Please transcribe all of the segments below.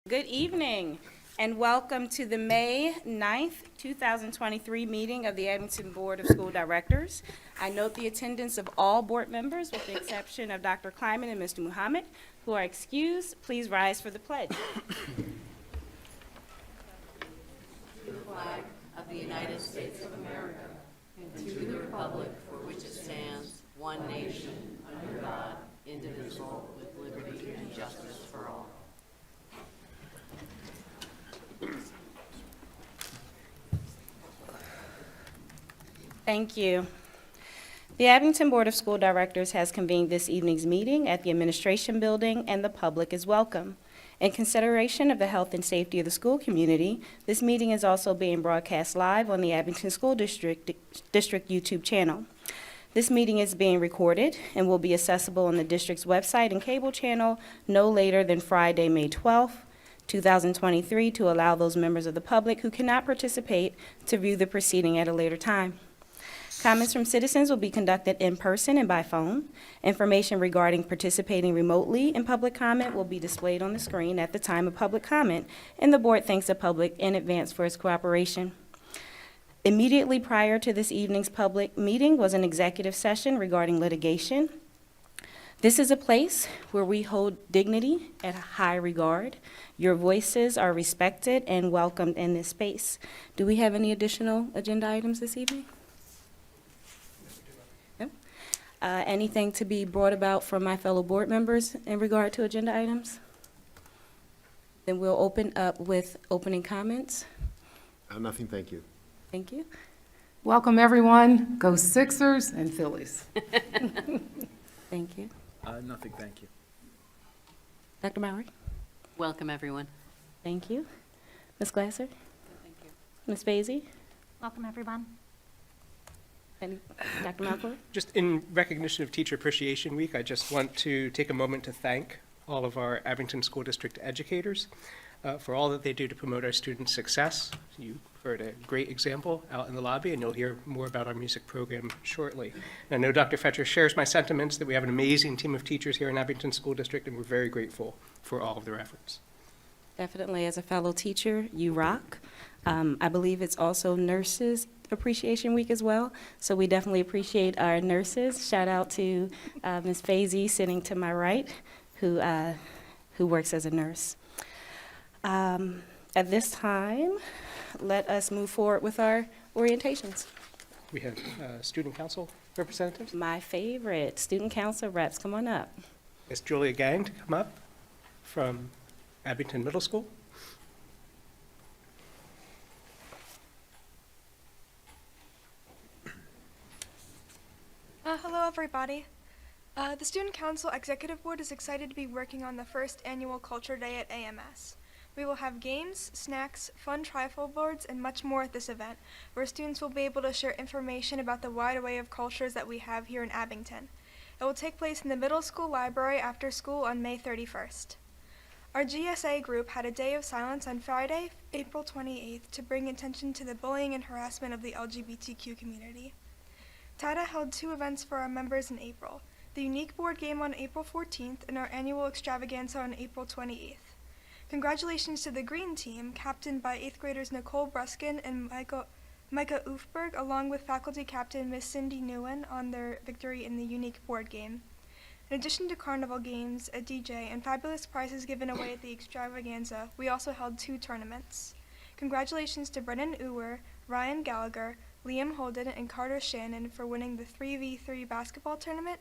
Good evening, and welcome to the May 9th, 2023 meeting of the Abington Board of School Directors. I note the attendance of all board members with the exception of Dr. Kleiman and Mr. Muhammad, who are excused. Please rise for the pledge. To the flag of the United States of America and to the republic for which it stands, one nation, under God, indivisible, with liberty and justice for all. Thank you. The Abington Board of School Directors has convened this evening's meeting at the Administration Building, and the public is welcome. In consideration of the health and safety of the school community, this meeting is also being broadcast live on the Abington School District YouTube channel. This meeting is being recorded and will be accessible on the district's website and cable channel no later than Friday, May 12th, 2023, to allow those members of the public who cannot participate to view the proceeding at a later time. Comments from citizens will be conducted in person and by phone. Information regarding participating remotely in public comment will be displayed on the screen at the time of public comment, and the board thanks the public in advance for its cooperation. Immediately prior to this evening's public meeting was an executive session regarding litigation. This is a place where we hold dignity at high regard. Your voices are respected and welcomed in this space. Do we have any additional agenda items this evening? Anything to be brought about from my fellow board members in regard to agenda items? Then we'll open up with opening comments. Nothing, thank you. Thank you. Welcome, everyone. Go Sixers and Phillies. Thank you. Nothing, thank you. Dr. Mowry? Welcome, everyone. Thank you. Ms. Glasser? Thank you. Ms. Fazy? Welcome, everyone. And Dr. Malcolm? Just in recognition of Teacher Appreciation Week, I just want to take a moment to thank all of our Abington School District educators for all that they do to promote our students' success. You heard a great example out in the lobby, and you'll hear more about our music program shortly. And I know Dr. Fetcher shares my sentiments that we have an amazing team of teachers here in Abington School District, and we're very grateful for all of their efforts. Definitely, as a fellow teacher, you rock. I believe it's also Nurses Appreciation Week as well, so we definitely appreciate our nurses. Shout out to Ms. Fazy sitting to my right, who works as a nurse. At this time, let us move forward with our orientations. We have student council representatives. My favorite, student council reps, come on up. Ms. Julia Gang to come up from Abington Middle School. Hello, everybody. The Student Council Executive Board is excited to be working on the first annual Culture Day at AMS. We will have games, snacks, fun trifle boards, and much more at this event, where students will be able to share information about the wide array of cultures that we have here in Abington. It will take place in the middle school library after school on May 31st. Our GSA group had a day of silence on Friday, April 28th, to bring attention to the bullying and harassment of the LGBTQ community. TADA held 2 events for our members in April, the Unique Board Game on April 14th and our annual extravaganza on April 28th. Congratulations to the Green Team, captained by 8th graders Nicole Bruskin and Micah Oofberg, along with faculty captain Miss Cindy Newen on their victory in the Unique Board Game. In addition to carnival games, a DJ, and fabulous prizes given away at the extravaganza, we also held 2 tournaments. Congratulations to Brennan Uwer, Ryan Gallagher, Liam Holden, and Carter Shannon for winning the 3v3 basketball tournament,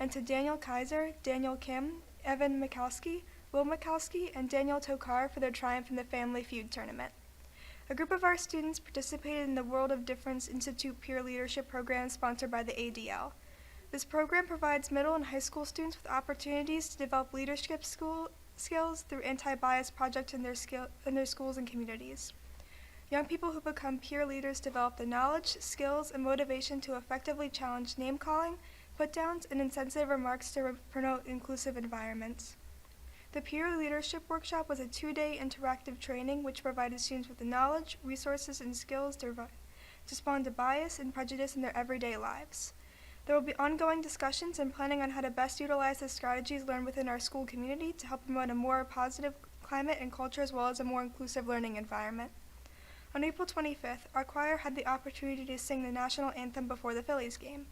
and to Daniel Kaiser, Daniel Kim, Evan Mikowski, Will Mikowski, and Daniel Tokar for their triumph in the Family Feud tournament. A group of our students participated in the World of Difference Institute Peer Leadership Program sponsored by the ADL. This program provides middle and high school students with opportunities to develop leadership skills through anti-bias projects in their schools and communities. Young people who become peer leaders develop the knowledge, skills, and motivation to effectively challenge name-calling, put-downs, and insensitive remarks to promote inclusive environments. The Peer Leadership Workshop was a 2-day interactive training which provided students with the knowledge, resources, and skills to respond to bias and prejudice in their everyday lives. There will be ongoing discussions and planning on how to best utilize the strategies learned within our school community to help promote a more positive climate, and culture, as well as a more inclusive learning environment. On April 25th, our choir had the opportunity to sing the national anthem before the Phillies game.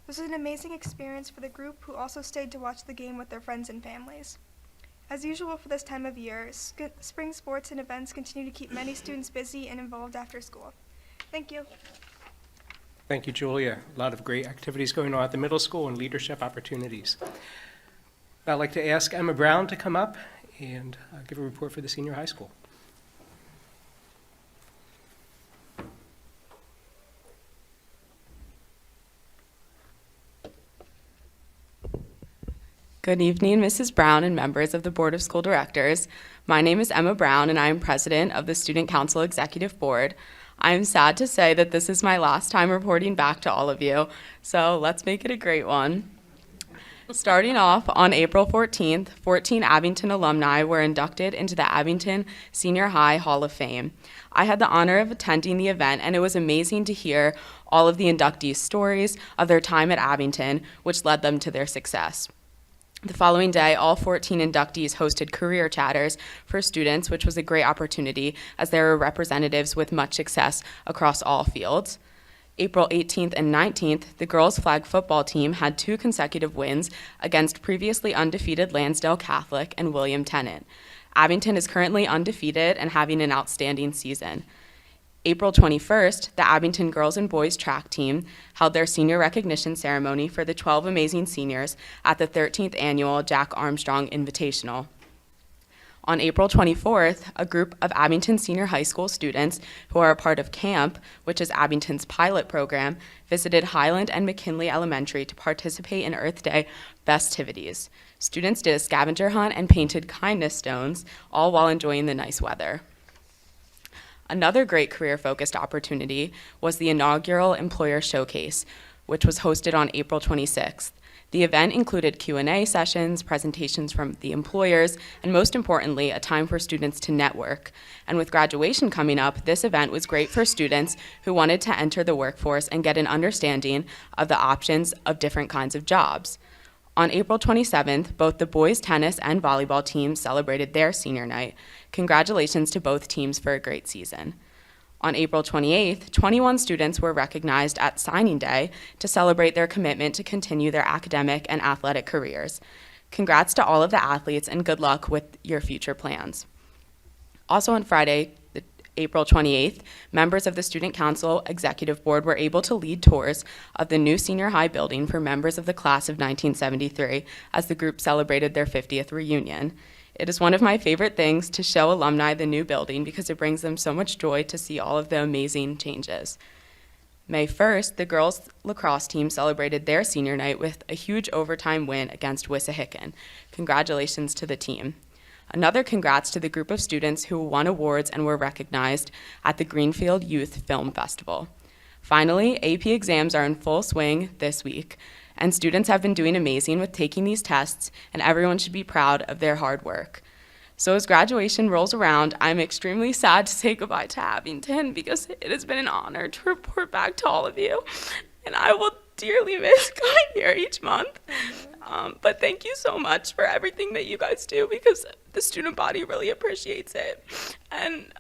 This was an amazing experience for the group, who also stayed to watch the game with their friends and families. As usual for this time of year, spring sports and events continue to keep many students busy and involved after school. Thank you. Thank you, Julia. A lot of great activities going on at the middle school and leadership opportunities. I'd like to ask Emma Brown to come up and give a report for the senior high school. Good evening, Mrs. Brown and members of the Board of School Directors. My name is Emma Brown, and I am president of the Student Council Executive Board. I am sad to say that this is my last time reporting back to all of you, so let's make it a great one. Starting off on April 14th, 14 Abington alumni were inducted into the Abington Senior High Hall of Fame. I had the honor of attending the event, and it was amazing to hear all of the inductees' stories of their time at Abington, which led them to their success. The following day, all 14 inductees hosted career chatters for students, which was a great opportunity as there were representatives with much success across all fields. April 18th and 19th, the girls' flag football team had 2 consecutive wins against previously undefeated Lansdale Catholic and William Tennant. Abington is currently undefeated and having an outstanding season. April 21st, the Abington girls and boys track team held their senior recognition ceremony for the 12 amazing seniors at the 13th annual Jack Armstrong Invitational. On April 24th, a group of Abington Senior High School students who are a part of CAMP, which is Abington's pilot program, visited Highland and McKinley Elementary to participate in Earth Day festivities. Students did a scavenger hunt and painted kindness stones, all while enjoying the nice weather. Another great career-focused opportunity was the inaugural Employer Showcase, which was hosted on April 26th. The event included Q&A sessions, presentations from the employers, and most importantly, a time for students to network. And with graduation coming up, this event was great for students who wanted to enter the workforce and get an understanding of the options of different kinds of jobs. On April 27th, both the boys' tennis and volleyball teams celebrated their senior night. Congratulations to both teams for a great season. On April 28th, 21 students were recognized at signing day to celebrate their commitment to continue their academic and athletic careers. Congrats to all of the athletes and good luck with your future plans. Also on Friday, April 28th, members of the Student Council Executive Board were able to lead tours of the new senior high building for members of the class of 1973 as the group celebrated their 50th reunion. It is one of my favorite things to show alumni the new building because it brings them so much joy to see all of the amazing changes. May 1st, the girls' lacrosse team celebrated their senior night with a huge overtime win against Wissahickon. Congratulations to the team. Another congrats to the group of students who won awards and were recognized at the Greenfield Youth Film Festival. Finally, AP exams are in full swing this week, and students have been doing amazing with taking these tests, and everyone should be proud of their hard work. So as graduation rolls around, I'm extremely sad to say goodbye to Abington because it has been an honor to report back to all of you, and I will dearly miss going here each month. But thank you so much for everything that you guys do because the student body really appreciates it. And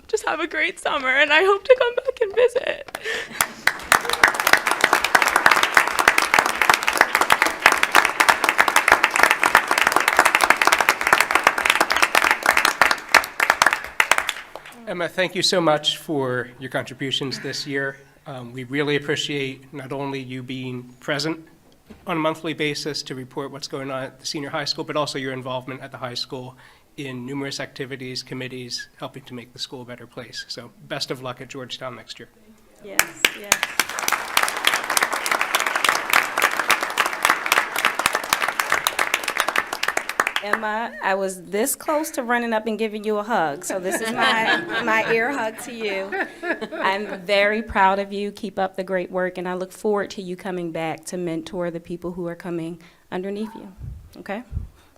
just have a great summer, and I hope to come back and visit. Emma, thank you so much for your contributions this year. We really appreciate not only you being present on a monthly basis to report what's going on at the senior high school, but also your involvement at the high school in numerous activities, committees, helping to make the school a better place. So best of luck at Georgetown next year. Yes, yes. Emma, I was this close to running up and giving you a hug, so this is my ear hug to you. I'm very proud of you. Keep up the great work, and I look forward to you coming back to mentor the people who are coming underneath you, okay?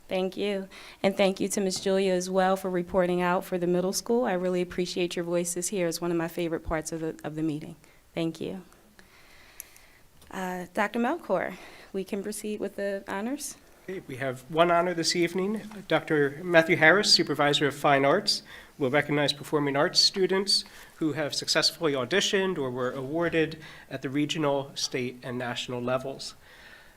Thank you. And thank you to Ms. Julia as well for reporting out for the middle school. I really appreciate your voices here. It's one of my favorite parts of the meeting. Thank you. Dr. Melchor, we can proceed with the honors. Okay, we have one honor this evening. Dr. Matthew Harris, Supervisor of Fine Arts, will recognize performing arts students who have successfully auditioned or were awarded at the regional, state, and national levels.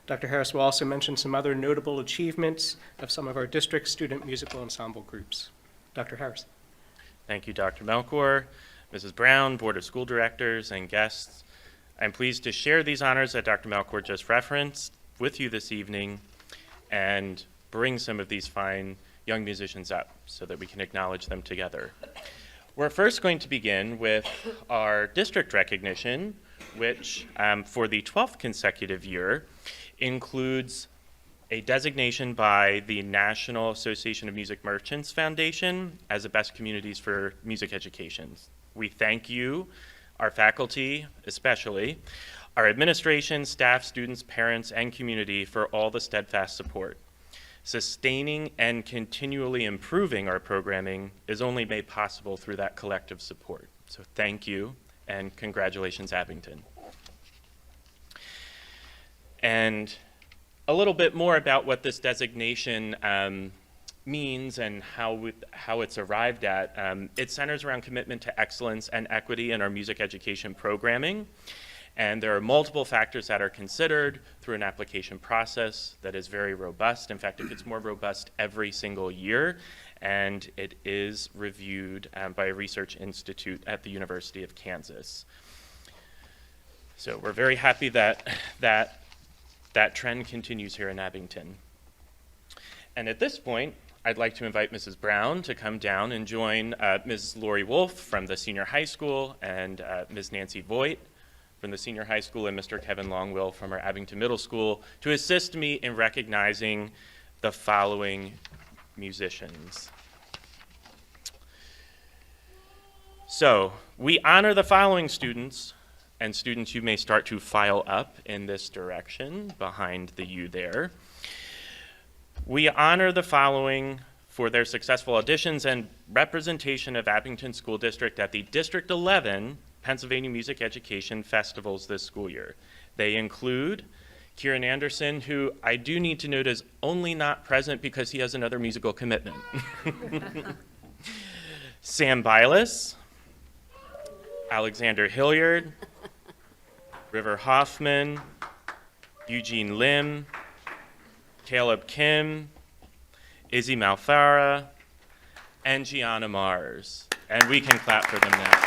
Dr. Harris will also mention some other notable achievements of some of our district student musical ensemble groups. Dr. Harris. Thank you, Dr. Melchor, Mrs. Brown, Board of School Directors, and guests. I'm pleased to share these honors that Dr. Melchor just referenced with you this evening and bring some of these fine young musicians up so that we can acknowledge them together. We're first going to begin with our district recognition, which for the 12th consecutive year includes a designation by the National Association of Music Merchants Foundation as the best communities for music education. We thank you, our faculty especially, our administration, staff, students, parents, and community for all the steadfast support. Sustaining and continually improving our programming is only made possible through that collective support. So thank you, and congratulations, Abington. And a little bit more about what this designation means and how it's arrived at. It centers around commitment to excellence and equity in our music education programming. And there are multiple factors that are considered through an application process that is very robust. In fact, it gets more robust every single year, and it is reviewed by a research institute at the University of Kansas. So we're very happy that trend continues here in Abington. And at this point, I'd like to invite Mrs. Brown to come down and join Ms. Lori Wolf from the senior high school and Ms. Nancy Voigt from the senior high school and Mr. Kevin Longwill from our Abington Middle School to assist me in recognizing the following musicians. So we honor the following students, and students, you may start to file up in this direction behind the U there. We honor the following for their successful auditions and representation of Abington School District at the District 11 Pennsylvania Music Education Festivals this school year. They include Kieran Anderson, who I do need to note is only not present because he has another musical commitment. Sam Bilas, Alexander Hilliard, River Hoffman, Eugene Lim, Caleb Kim, Izzy Malfara, and Gianna Mars. And we can clap for them now.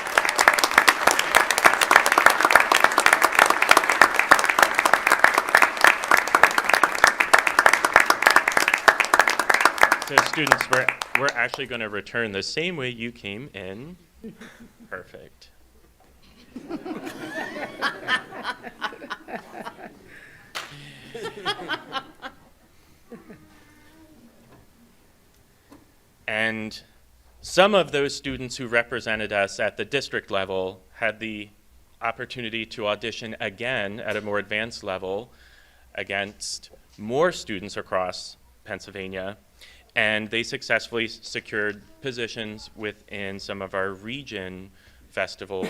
So students, we're actually going to return the same way you came in. Perfect. And some of those students who represented us at the district level had the opportunity to audition again at a more advanced level against more students across Pennsylvania, and they successfully secured positions within some of our region festival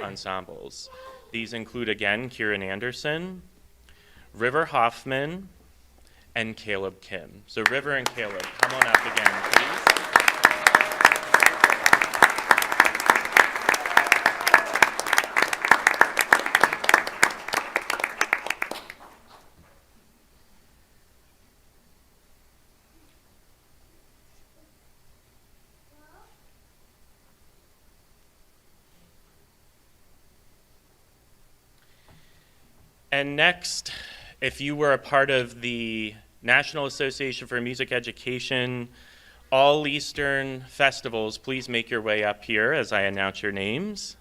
ensembles. These include, again, Kieran Anderson, River Hoffman, and Caleb Kim. So River and Caleb, come on up again, please. And next, if you were a part of the National Association for Music Education All Eastern Festivals, please make your way up here as I announce your names.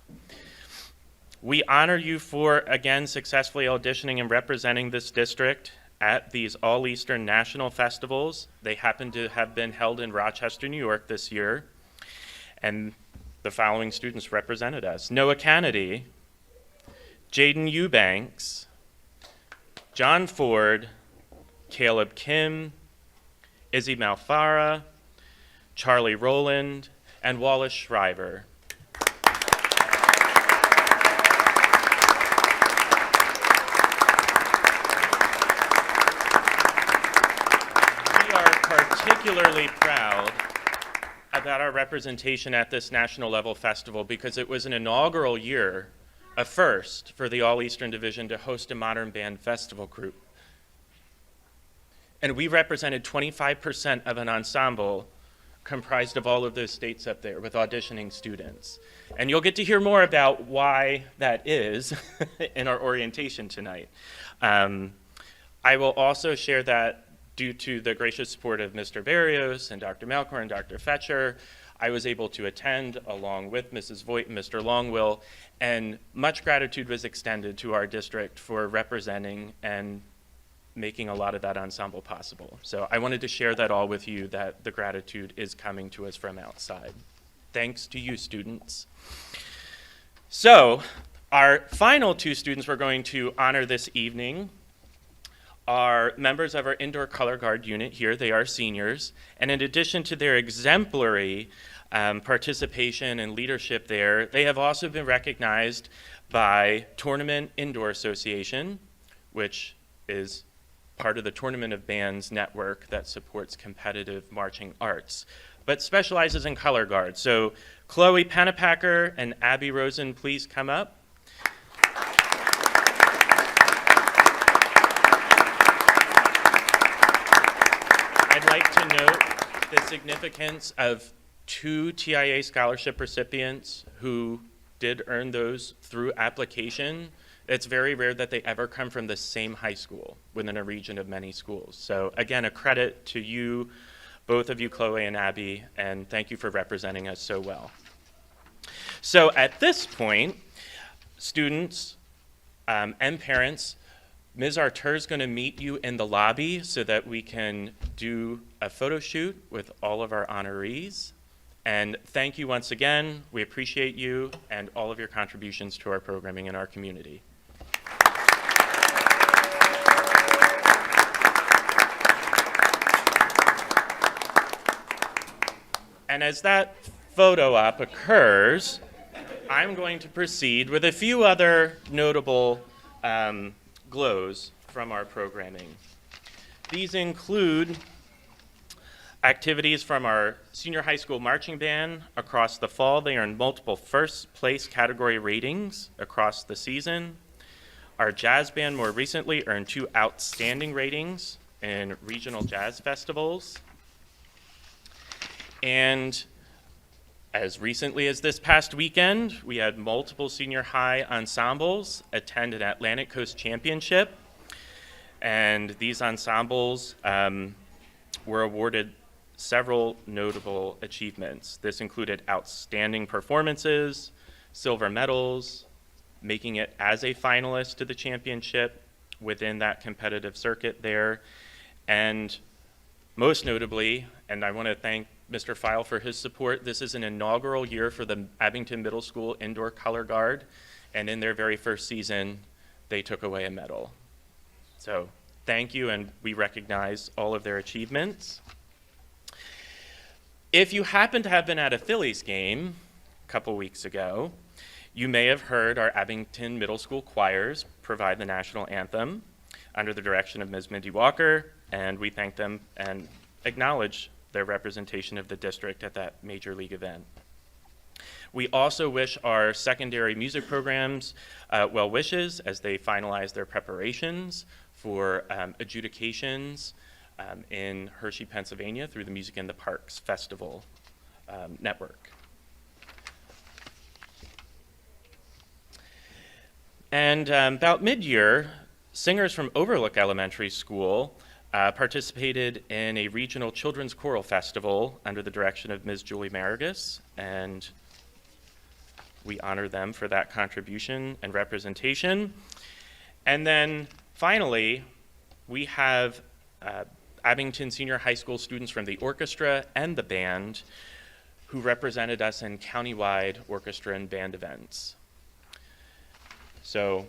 We honor you for, again, successfully auditioning and representing this district at these All Eastern National Festivals. They happen to have been held in Rochester, New York this year. And the following students represented us: Noah Kennedy, Jaden Eubanks, John Ford, Caleb Kim, Izzy Malfara, Charlie Rowland, and Wallace Shriver. particularly proud about our representation at this national level festival because it was an inaugural year, a first for the All Eastern Division to host a modern band festival group. And we represented 25% of an ensemble comprised of all of those states up there with auditioning students. And you'll get to hear more about why that is in our orientation tonight. I will also share that due to the gracious support of Mr. Barrios and Dr. Malcor and Dr. Fetcher, I was able to attend along with Mrs. Voigt and Mr. Longwill, and much gratitude was extended to our district for representing and making a lot of that ensemble possible. So I wanted to share that all with you, that the gratitude is coming to us from outside. Thanks to you, students. So our final two students we're going to honor this evening are members of our indoor color guard unit here. They are seniors. And in addition to their exemplary participation and leadership there, they have also been recognized by Tournament Indoor Association, which is part of the Tournament of Bands network that supports competitive marching arts, but specializes in color guard. So Chloe Pennepacker and Abby Rosen, please come up. I'd like to note the significance of 2 TIA scholarship recipients who did earn those through application. It's very rare that they ever come from the same high school within a region of many schools. So again, a credit to you, both of you, Chloe and Abby, and thank you for representing us so well. So at this point, students and parents, Ms. Artur is going to meet you in the lobby so that we can do a photo shoot with all of our honorees. And thank you once again. We appreciate you and all of your contributions to our programming in our community. And as that photo op occurs, I'm going to proceed with a few other notable glows from our programming. These include activities from our senior high school marching band across the fall. They earned multiple first place category ratings across the season. Our jazz band more recently earned 2 outstanding ratings in regional jazz festivals. And as recently as this past weekend, we had multiple senior high ensembles attend an Atlantic Coast Championship. And these ensembles were awarded several notable achievements. This included outstanding performances, silver medals, making it as a finalist to the championship within that competitive circuit there. And most notably, and I want to thank Mr. File for his support, this is an inaugural year for the Abington Middle School Indoor Color Guard, and in their very first season, they took away a medal. So thank you, and we recognize all of their achievements. If you happen to have been at a Phillies game a couple weeks ago, you may have heard our Abington Middle School choirs provide the national anthem under the direction of Ms. Mindy Walker, and we thank them and acknowledge their representation of the district at that major league event. We also wish our secondary music programs well wishes as they finalize their preparations for adjudications in Hershey, Pennsylvania through the Music in the Parks Festival network. And about mid-year, singers from Overlook Elementary School participated in a regional children's choral festival under the direction of Ms. Julie Marigus, and we honor them for that contribution and representation. And then finally, we have Abington Senior High School students from the orchestra and the band who represented us in countywide orchestra and band events. So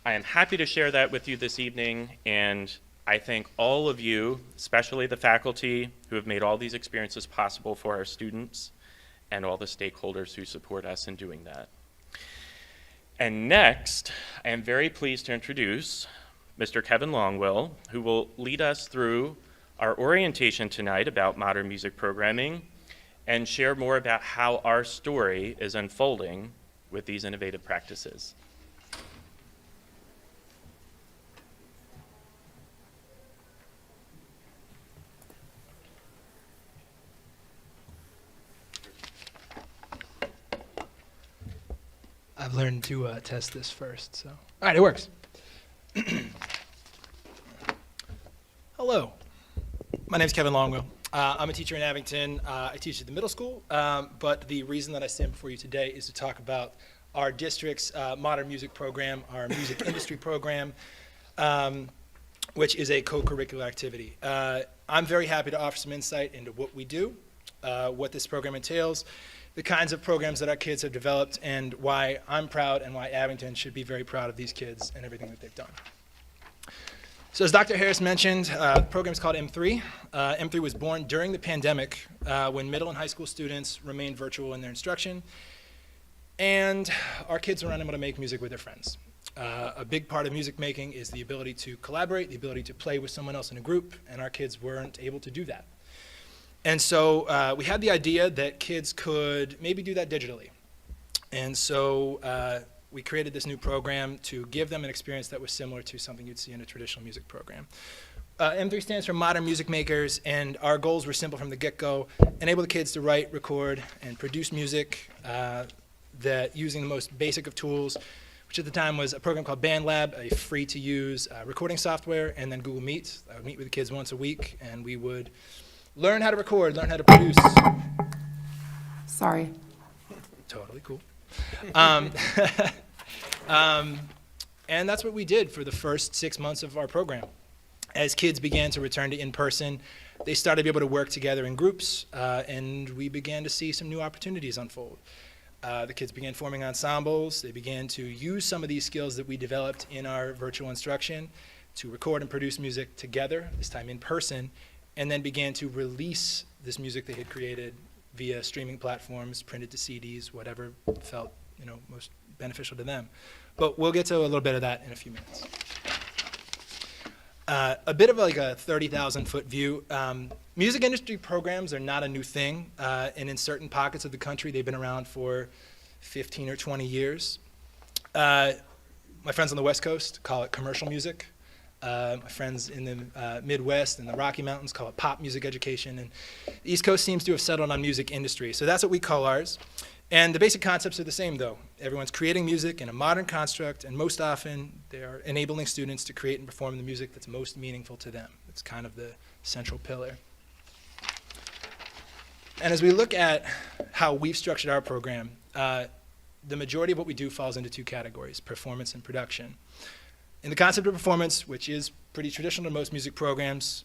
I am happy to share that with you this evening, and I thank all of you, especially the faculty who have made all these experiences possible for our students, and all the stakeholders who support us in doing that. And next, I am very pleased to introduce Mr. Kevin Longwill, who will lead us through our orientation tonight about modern music programming and share more about how our story is unfolding with these innovative practices. I've learned to test this first, so. All right, it works. Hello, my name is Kevin Longwell. I'm a teacher in Abington. I teach at the middle school, but the reason that I stand before you today is to talk about our district's modern music program, our music industry program, which is a co-curricular activity. I'm very happy to offer some insight into what we do, what this program entails, the kinds of programs that our kids have developed, and why I'm proud and why Abington should be very proud of these kids and everything that they've done. So as Dr. Harris mentioned, the program is called M3. M3 was born during the pandemic when middle and high school students remained virtual in their instruction, and our kids were unable to make music with their friends. A big part of music making is the ability to collaborate, the ability to play with someone else in a group, and our kids weren't able to do that. And so we had the idea that kids could maybe do that digitally. And so we created this new program to give them an experience that was similar to something you'd see in a traditional music program. M3 stands for Modern Music Makers, and our goals were simple from the get-go: enable the kids to write, record, and produce music that using the most basic of tools, which at the time was a program called BandLab, a free-to-use recording software, and then Google Meet. I would meet with the kids once a week, and we would learn how to record, learn how to produce. Sorry. Totally cool. And that's what we did for the first 6 months of our program. As kids began to return to in-person, they started to be able to work together in groups, and we began to see some new opportunities unfold. The kids began forming ensembles. They began to use some of these skills that we developed in our virtual instruction to record and produce music together, this time in person, and then began to release this music they had created via streaming platforms, printed to CDs, whatever felt most beneficial to them. But we'll get to a little bit of that in a few minutes. A bit of like a 30,000-foot view. Music industry programs are not a new thing, and in certain pockets of the country, they've been around for 15 or 20 years. My friends on the West Coast call it commercial music. My friends in the Midwest and the Rocky Mountains call it pop music education, and the East Coast seems to have settled on music industry. So that's what we call ours. And the basic concepts are the same, though. Everyone's creating music in a modern construct, and most often they are enabling students to create and perform the music that's most meaningful to them. It's kind of the central pillar. And as we look at how we've structured our program, the majority of what we do falls into two categories: performance and production. In the concept of performance, which is pretty traditional to most music programs,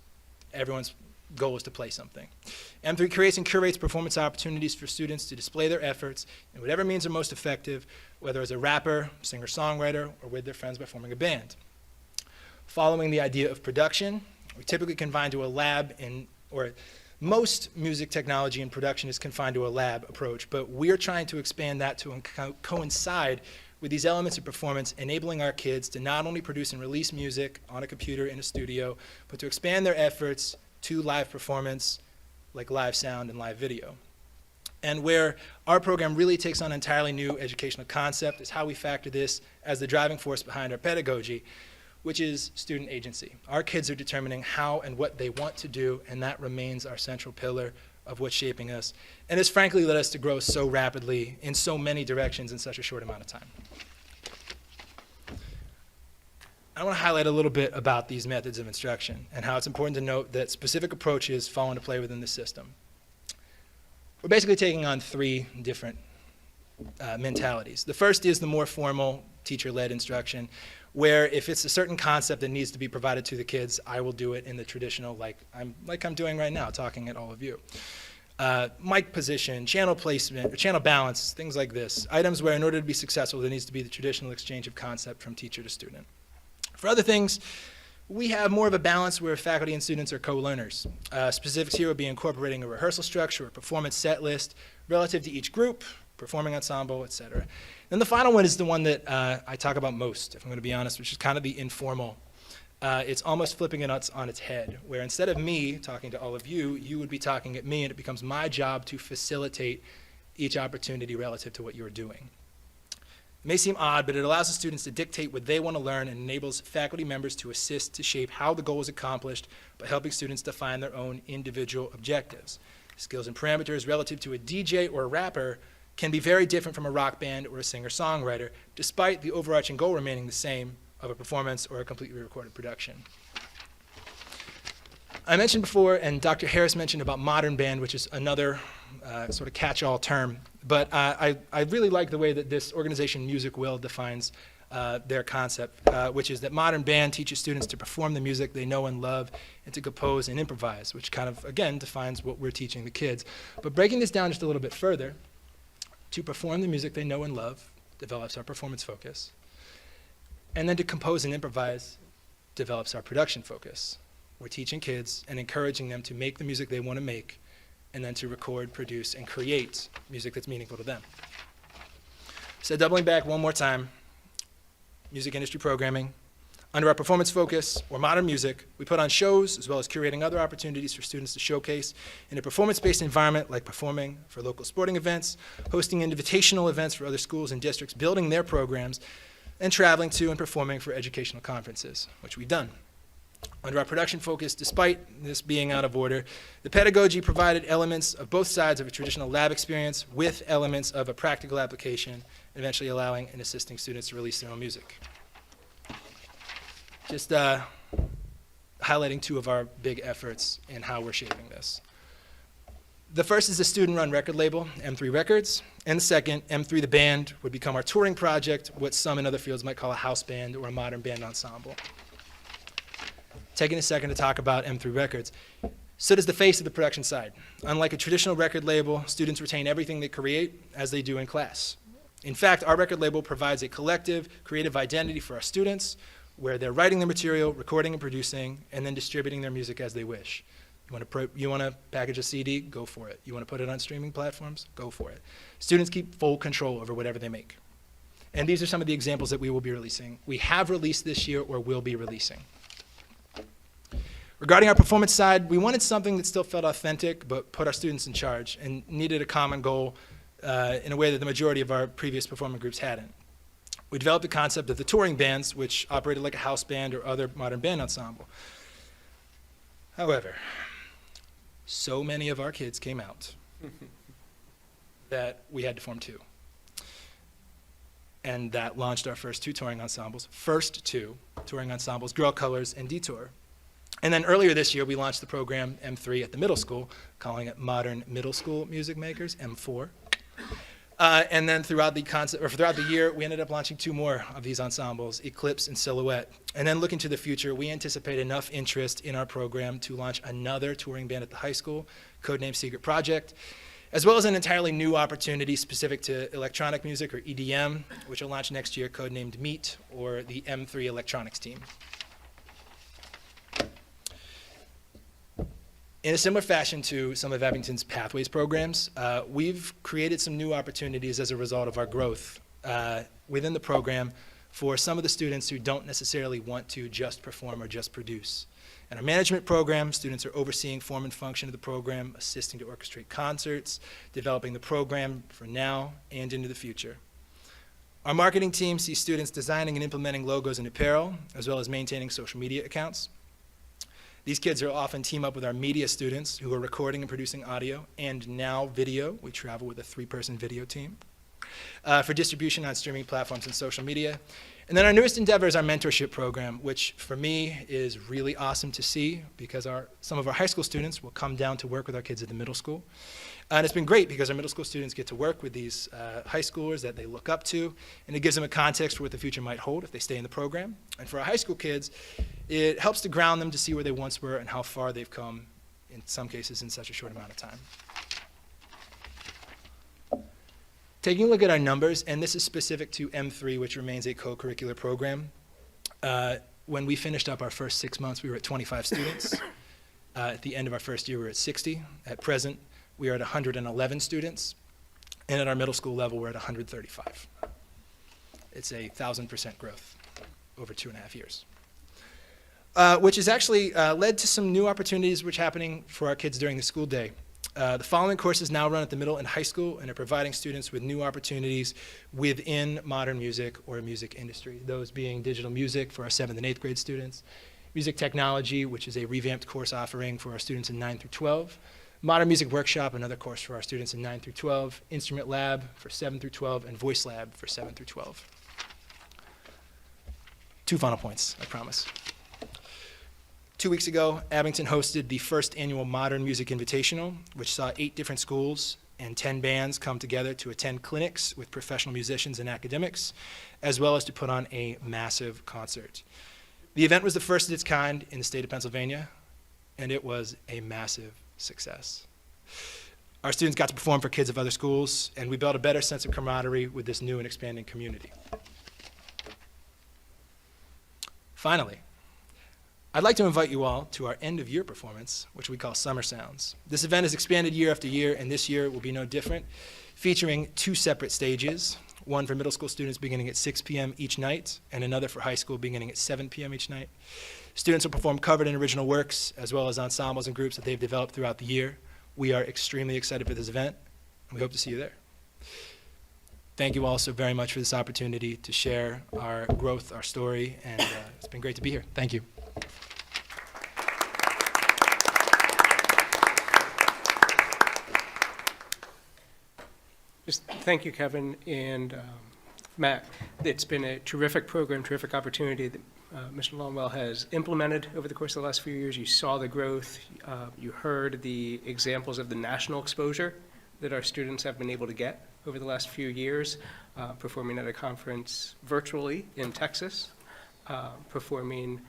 everyone's goal is to play something. M3 creates and curates performance opportunities for students to display their efforts in whatever means are most effective, whether as a rapper, singer-songwriter, or with their friends by forming a band. Following the idea of production, we typically confine to a lab or most music technology and production is confined to a lab approach, but we're trying to expand that to coincide with these elements of performance, enabling our kids to not only produce and release music on a computer in a studio, but to expand their efforts to live performance, like live sound and live video. And where our program really takes on an entirely new educational concept is how we factor this as the driving force behind our pedagogy, which is student agency. Our kids are determining how and what they want to do, and that remains our central pillar of what's shaping us, and has frankly led us to grow so rapidly in so many directions in such a short amount of time. I want to highlight a little bit about these methods of instruction and how it's important to note that specific approaches fall into play within the system. We're basically taking on three different mentalities. The first is the more formal teacher-led instruction, where if it's a certain concept that needs to be provided to the kids, I will do it in the traditional, like I'm doing right now, talking at all of you. Mic position, channel placement, or channel balance, things like this. Items where in order to be successful, there needs to be the traditional exchange of concept from teacher to student. For other things, we have more of a balance where faculty and students are co-learners. Specifics here would be incorporating a rehearsal structure, a performance set list relative to each group, performing ensemble, etc. Then the final one is the one that I talk about most, if I'm going to be honest, which is kind of the informal it's almost flipping it on its head, where instead of me talking to all of you, you would be talking at me, and it becomes my job to facilitate each opportunity relative to what you're doing. It may seem odd, but it allows the students to dictate what they want to learn and enables faculty members to assist to shape how the goal is accomplished by helping students define their own individual objectives. Skills and parameters relative to a DJ or a rapper can be very different from a rock band or a singer-songwriter, despite the overarching goal remaining the same of a performance or a completely recorded production. I mentioned before, and Dr. Harris mentioned about modern band, which is another sort of catch-all term, but I really like the way that this organization, Music Will, defines their concept, which is that modern band teaches students to perform the music they know and love and to compose and improvise, which kind of, again, defines what we're teaching the kids. But breaking this down just a little bit further, to perform the music they know and love develops our performance focus. And then to compose and improvise develops our production focus. We're teaching kids and encouraging them to make the music they want to make and then to record, produce, and create music that's meaningful to them. So doubling back one more time, music industry programming. Under our performance focus, or modern music, we put on shows as well as curating other opportunities for students to showcase in a performance-based environment like performing for local sporting events, hosting invitational events for other schools and districts, building their programs, and traveling to and performing for educational conferences, which we've done. Under our production focus, despite this being out of order, the pedagogy provided elements of both sides of a traditional lab experience with elements of a practical application, and eventually allowing and assisting students to release their own music. Just highlighting two of our big efforts in how we're shaping this. The first is a student-run record label, M3 Records, and the second, M3 the Band, would become our touring project, what some in other fields might call a house band or a modern band ensemble. Taking a second to talk about M3 Records. So does the face of the production side. Unlike a traditional record label, students retain everything they create as they do in class. In fact, our record label provides a collective, creative identity for our students, where they're writing the material, recording and producing, and then distributing their music as they wish. You want to package a CD? Go for it. You want to put it on streaming platforms? Go for it. Students keep full control over whatever they make. And these are some of the examples that we will be releasing. We have released this year or will be releasing. Regarding our performance side, we wanted something that still felt authentic but put our students in charge and needed a common goal in a way that the majority of our previous performing groups hadn't. We developed the concept of the touring bands, which operated like a house band or other modern band ensemble. However, so many of our kids came out that we had to form two. And that launched our first two touring ensembles, Girl Colors and Detour. And then earlier this year, we launched the program M3 at the middle school, calling it Modern Middle School Music Makers, M4. And then throughout the year, we ended up launching two more of these ensembles, Eclipse and Silhouette. And then looking to the future, we anticipate enough interest in our program to launch another touring band at the high school, codenamed Secret Project, as well as an entirely new opportunity specific to electronic music, or EDM, which will launch next year, codenamed Meet, or the M3 Electronics Team. In a similar fashion to some of Abington's Pathways programs, we've created some new opportunities as a result of our growth within the program for some of the students who don't necessarily want to just perform or just produce. In our management program, students are overseeing form and function of the program, assisting to orchestrate concerts, developing the program for now and into the future. Our marketing team sees students designing and implementing logos and apparel, as well as maintaining social media accounts. These kids will often team up with our media students who are recording and producing audio and now video. We travel with a 3-person video team for distribution on streaming platforms and social media. And then our newest endeavor is our mentorship program, which for me is really awesome to see because some of our high school students will come down to work with our kids at the middle school. And it's been great because our middle school students get to work with these high schoolers that they look up to, and it gives them a context for what the future might hold if they stay in the program. And for our high school kids, it helps to ground them to see where they once were and how far they've come, in some cases, in such a short amount of time. Taking a look at our numbers, and this is specific to M3, which remains a co-curricular program. When we finished up our first 6 months, we were at 25 students. At the end of our first year, we were at 60. At present, we are at 111 students. And at our middle school level, we're at 135. It's a 1,000% growth over 2.5 years. which has actually led to some new opportunities which are happening for our kids during the school day. The following courses now run at the middle and high school and are providing students with new opportunities within modern music or music industry, those being digital music for our 7th and 8th grade students, music technology, which is a revamped course offering for our students in 9 through 12, modern music workshop, another course for our students in 9 through 12, instrument lab for 7 through 12, and voice lab for 7 through 12. 2 final points, I promise. 2 weeks ago, Abington hosted the first annual Modern Music Invitational, which saw 8 different schools and 10 bands come together to attend clinics with professional musicians and academics, as well as to put on a massive concert. The event was the first of its kind in the state of Pennsylvania, and it was a massive success. Our students got to perform for kids of other schools, and we built a better sense of camaraderie with this new and expanding community. Finally, I'd like to invite you all to our end-of-year performance, which we call Summer Sounds. This event has expanded year after year, and this year will be no different, featuring 2 separate stages, one for middle school students beginning at 6 p.m. each night, and another for high school beginning at 7 p.m. each night. Students will perform covered and original works, as well as ensembles and groups that they've developed throughout the year. We are extremely excited for this event, and we hope to see you there. Thank you all so very much for this opportunity to share our growth, our story, and it's been great to be here. Thank you. Just thank you, Kevin, and Matt. It's been a terrific program, terrific opportunity that Mr. Longwell has implemented over the course of the last few years. You saw the growth. You heard the examples of the national exposure that our students have been able to get over the last few years, performing at a conference virtually in Texas, performing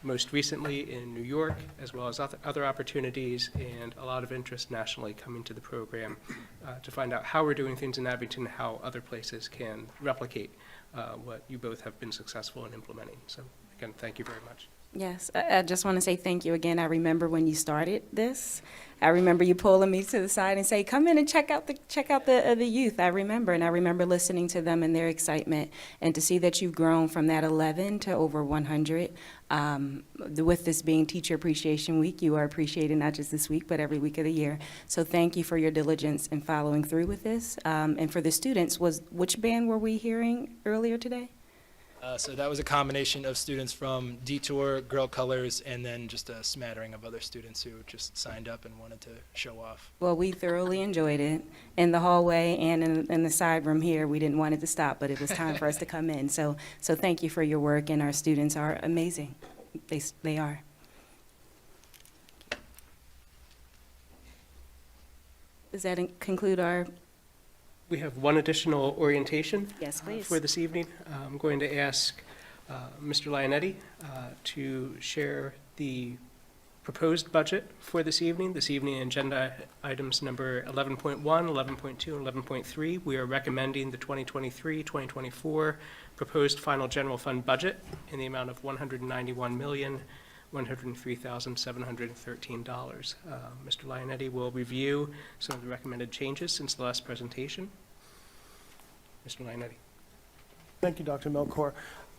most recently in New York, as well as other opportunities, and a lot of interest nationally coming to the program to find out how we're doing things in Abington, how other places can replicate what you both have been successful in implementing. So again, thank you very much. Yes, I just want to say thank you again. I remember when you started this. I remember you pulling me to the side and say, "Come in and check out the youth." I remember, and I remember listening to them and their excitement, and to see that you've grown from that 11 to over 100. With this being Teacher Appreciation Week, you are appreciated not just this week, but every week of the year. So thank you for your diligence in following through with this. And for the students, which band were we hearing earlier today? So that was a combination of students from Detour, Girl Colors, and then just a smattering of other students who just signed up and wanted to show off. Well, we thoroughly enjoyed it in the hallway and in the side room here. We didn't want it to stop, but it was time for us to come in. So thank you for your work, and our students are amazing. They are. Does that conclude our? We have one additional orientation Yes, please. for this evening. I'm going to ask Mr. Lionetti to share the proposed budget for this evening. This evening, agenda items number 11.1, 11.2, and 11.3. We are recommending the 2023-2024 proposed final general fund budget in the amount of $191,103,713. Mr. Lionetti will review some of the recommended changes since the last presentation. Mr. Lionetti. Thank you, Dr. Melchor.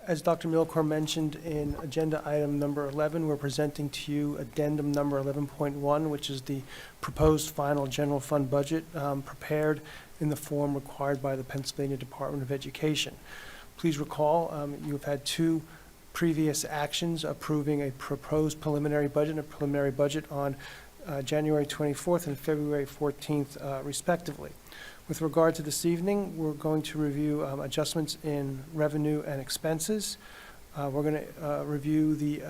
As Dr. Melchor mentioned in agenda item number 11, we're presenting to you addendum number 11.1, which is the proposed final general fund budget prepared in the form required by the Pennsylvania Department of Education. Please recall, you've had 2 previous actions approving a proposed preliminary budget and a preliminary budget on January 24th and February 14th, respectively. With regard to this evening, we're going to review adjustments in revenue and expenses. We're going to review the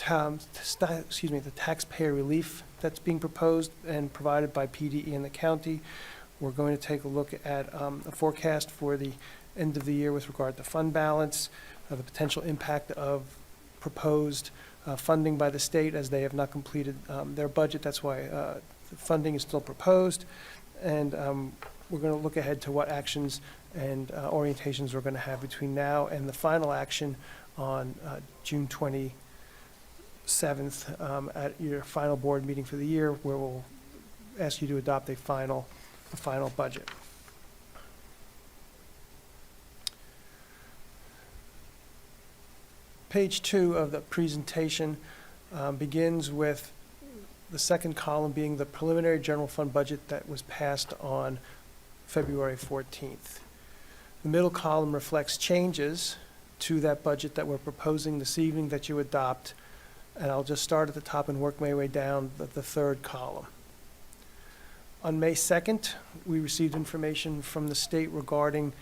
the taxpayer relief that's being proposed and provided by PDE and the county. We're going to take a look at a forecast for the end of the year with regard to fund balance, the potential impact of proposed funding by the state as they have not completed their budget. That's why the funding is still proposed. And we're going to look ahead to what actions and orientations we're going to have between now and the final action on June 27th at your final board meeting for the year, where we'll ask you to adopt a final budget. Page 2 of the presentation begins with the second column being the preliminary general fund budget that was passed on February 14th. The middle column reflects changes to that budget that we're proposing this evening that you adopt, and I'll just start at the top and work my way down the third column. On May 2nd, we received information from the state regarding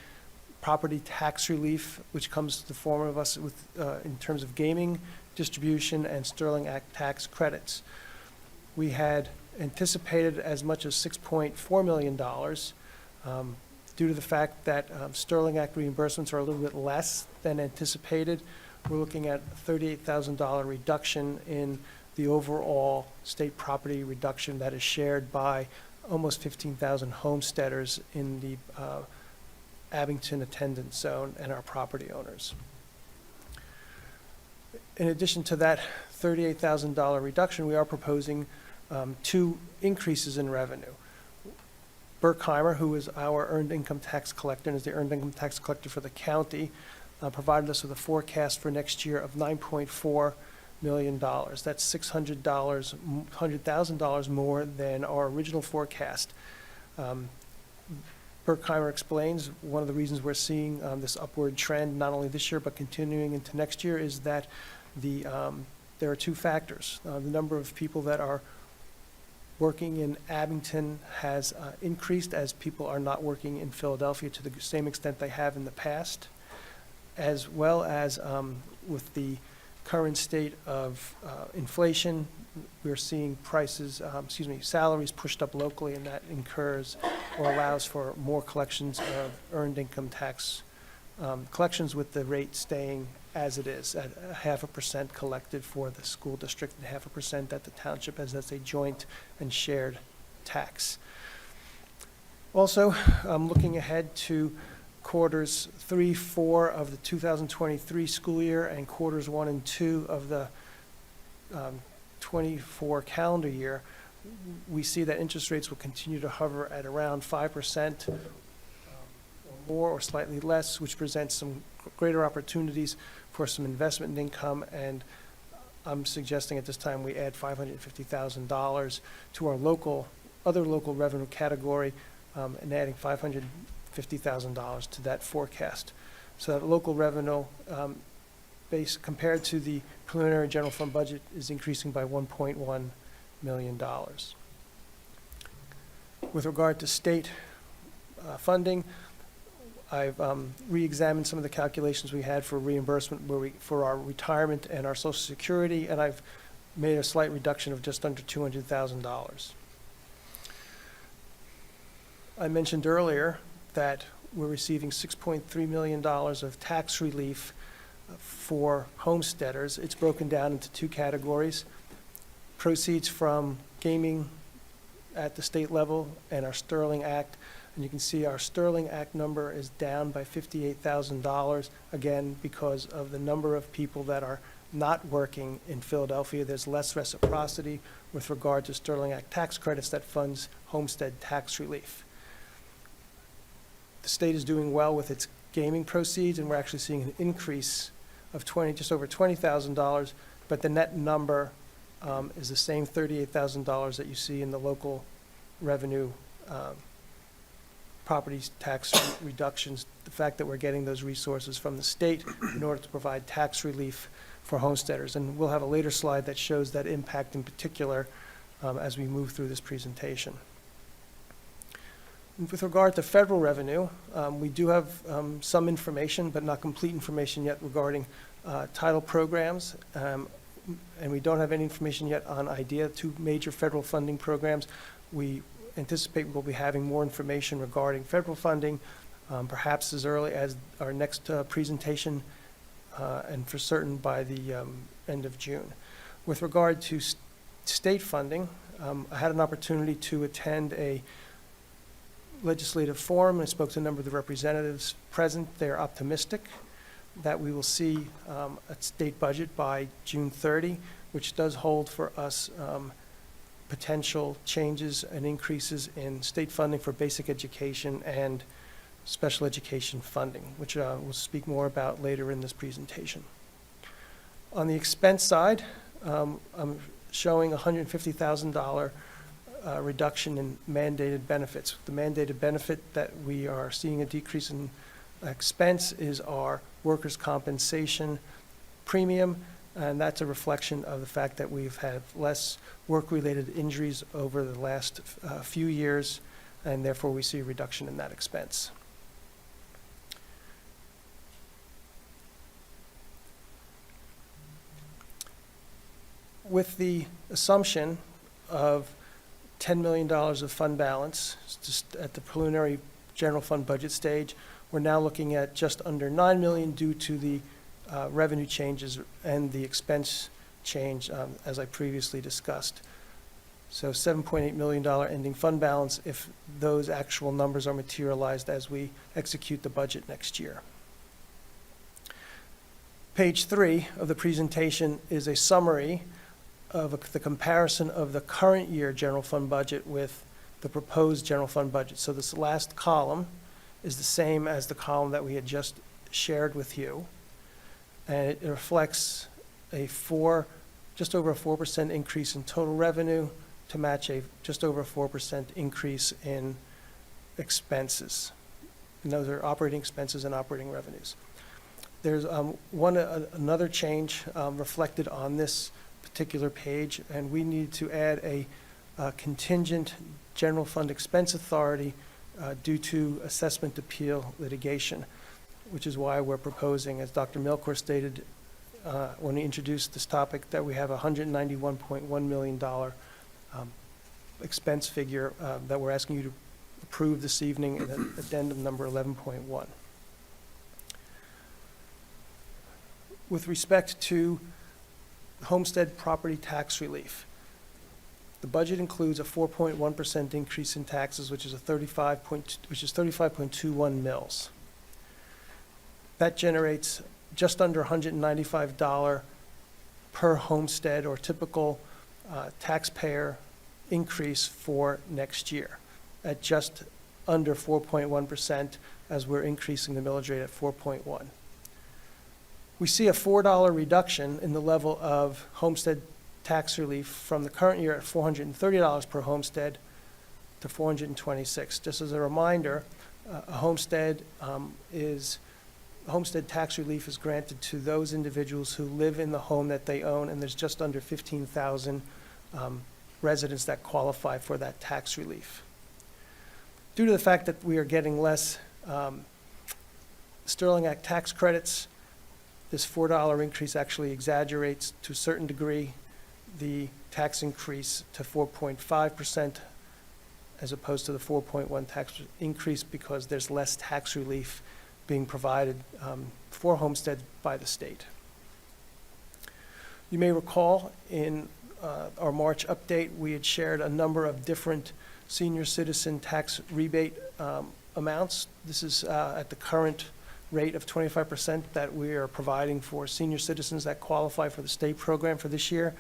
property tax relief, which comes to the form of us with, in terms of gaming, distribution, and Sterling Act tax credits. We had anticipated as much as $6.4 million. Due to the fact that Sterling Act reimbursements are a little bit less than anticipated, we're looking at a $38,000 reduction in the overall state property reduction that is shared by almost 15,000 homesteaders in the Abington attendance zone and our property owners. In addition to that $38,000 reduction, we are proposing 2 increases in revenue. Berkheimer, who is our earned income tax collector and is the earned income tax collector for the county, provided us with a forecast for next year of $9.4 million. That's $100,000 more than our original forecast. Berkheimer explains one of the reasons we're seeing this upward trend, not only this year but continuing into next year, is that there are 2 factors. The number of people that are working in Abington has increased as people are not working in Philadelphia to the same extent they have in the past, as well as with the current state of inflation, we're seeing salaries pushed up locally, and that incurs or allows for more collections of earned income tax collections, with the rate staying as it is at 0.5% collected for the school district and 0.5% at the township, as that's a joint and shared tax. Also, looking ahead to quarters 3, 4 of the 2023 school year and quarters 1 and 2 of the 24 calendar year, we see that interest rates will continue to hover at around 5% or more or slightly less, which presents some greater opportunities for some investment income, and I'm suggesting at this time we add $550,000 to our other local revenue category, and adding $550,000 to that forecast. So that local revenue base compared to the preliminary general fund budget is increasing by $1.1 million. With regard to state funding, I've re-examined some of the calculations we had for reimbursement for our retirement and our Social Security, and I've made a slight reduction of just under $200,000. I mentioned earlier that we're receiving $6.3 million of tax relief for homesteaders. It's broken down into 2 categories: proceeds from gaming at the state level and our Sterling Act. And you can see our Sterling Act number is down by $58,000, again, because of the number of people that are not working in Philadelphia. There's less reciprocity with regard to Sterling Act tax credits that funds homestead tax relief. The state is doing well with its gaming proceeds, and we're actually seeing an increase of just over $20,000, but the net number is the same $38,000 that you see in the local revenue property tax reductions. The fact that we're getting those resources from the state in order to provide tax relief for homesteaders. And we'll have a later slide that shows that impact in particular as we move through this presentation. With regard to federal revenue, we do have some information, but not complete information yet regarding title programs. And we don't have any information yet on IDEA, 2 major federal funding programs. We anticipate we'll be having more information regarding federal funding, perhaps as early as our next presentation, and for certain by the end of June. With regard to state funding, I had an opportunity to attend a legislative forum. I spoke to a number of the representatives present. They're optimistic that we will see a state budget by June 30, which does hold for us potential changes and increases in state funding for basic education and special education funding, which we'll speak more about later in this presentation. On the expense side, I'm showing a $150,000 reduction in mandated benefits. The mandated benefit that we are seeing a decrease in expense is our workers' compensation premium, and that's a reflection of the fact that we've had less work-related injuries over the last few years, and therefore we see a reduction in that expense. With the assumption of $10 million of fund balance, just at the preliminary general fund budget stage, we're now looking at just under $9 million due to the revenue changes and the expense change, as I previously discussed. So $7.8 million ending fund balance if those actual numbers are materialized as we execute the budget next year. Page 3 of the presentation is a summary of the comparison of the current year general fund budget with the proposed general fund budget. So this last column is the same as the column that we had just shared with you. And it reflects just over a 4% increase in total revenue to match a just over a 4% increase in expenses. And those are operating expenses and operating revenues. There's another change reflected on this particular page, and we need to add a contingent general fund expense authority due to assessment appeal litigation, which is why we're proposing, as Dr. Milkor stated when he introduced this topic, that we have a $191.1 million expense figure that we're asking you to approve this evening in addendum number 11.1. With respect to homestead property tax relief, the budget includes a 4.1% increase in taxes, which is 35.21 mils. That generates just under $195 per homestead or typical taxpayer increase for next year at just under 4.1% as we're increasing the millage rate at 4.1. We see a $4 reduction in the level of homestead tax relief from the current year at $430 per homestead to $426. Just as a reminder, homestead tax relief is granted to those individuals who live in the home that they own, and there's just under 15,000 residents that qualify for that tax relief. Due to the fact that we are getting less Sterling Act tax credits, this $4 increase actually exaggerates to a certain degree the tax increase to 4.5% as opposed to the 4.1 tax increase because there's less tax relief being provided for homestead by the state. You may recall in our March update, we had shared a number of different senior citizen tax rebate amounts. This is at the current rate of 25% that we are providing for senior citizens that qualify for the state program for this year.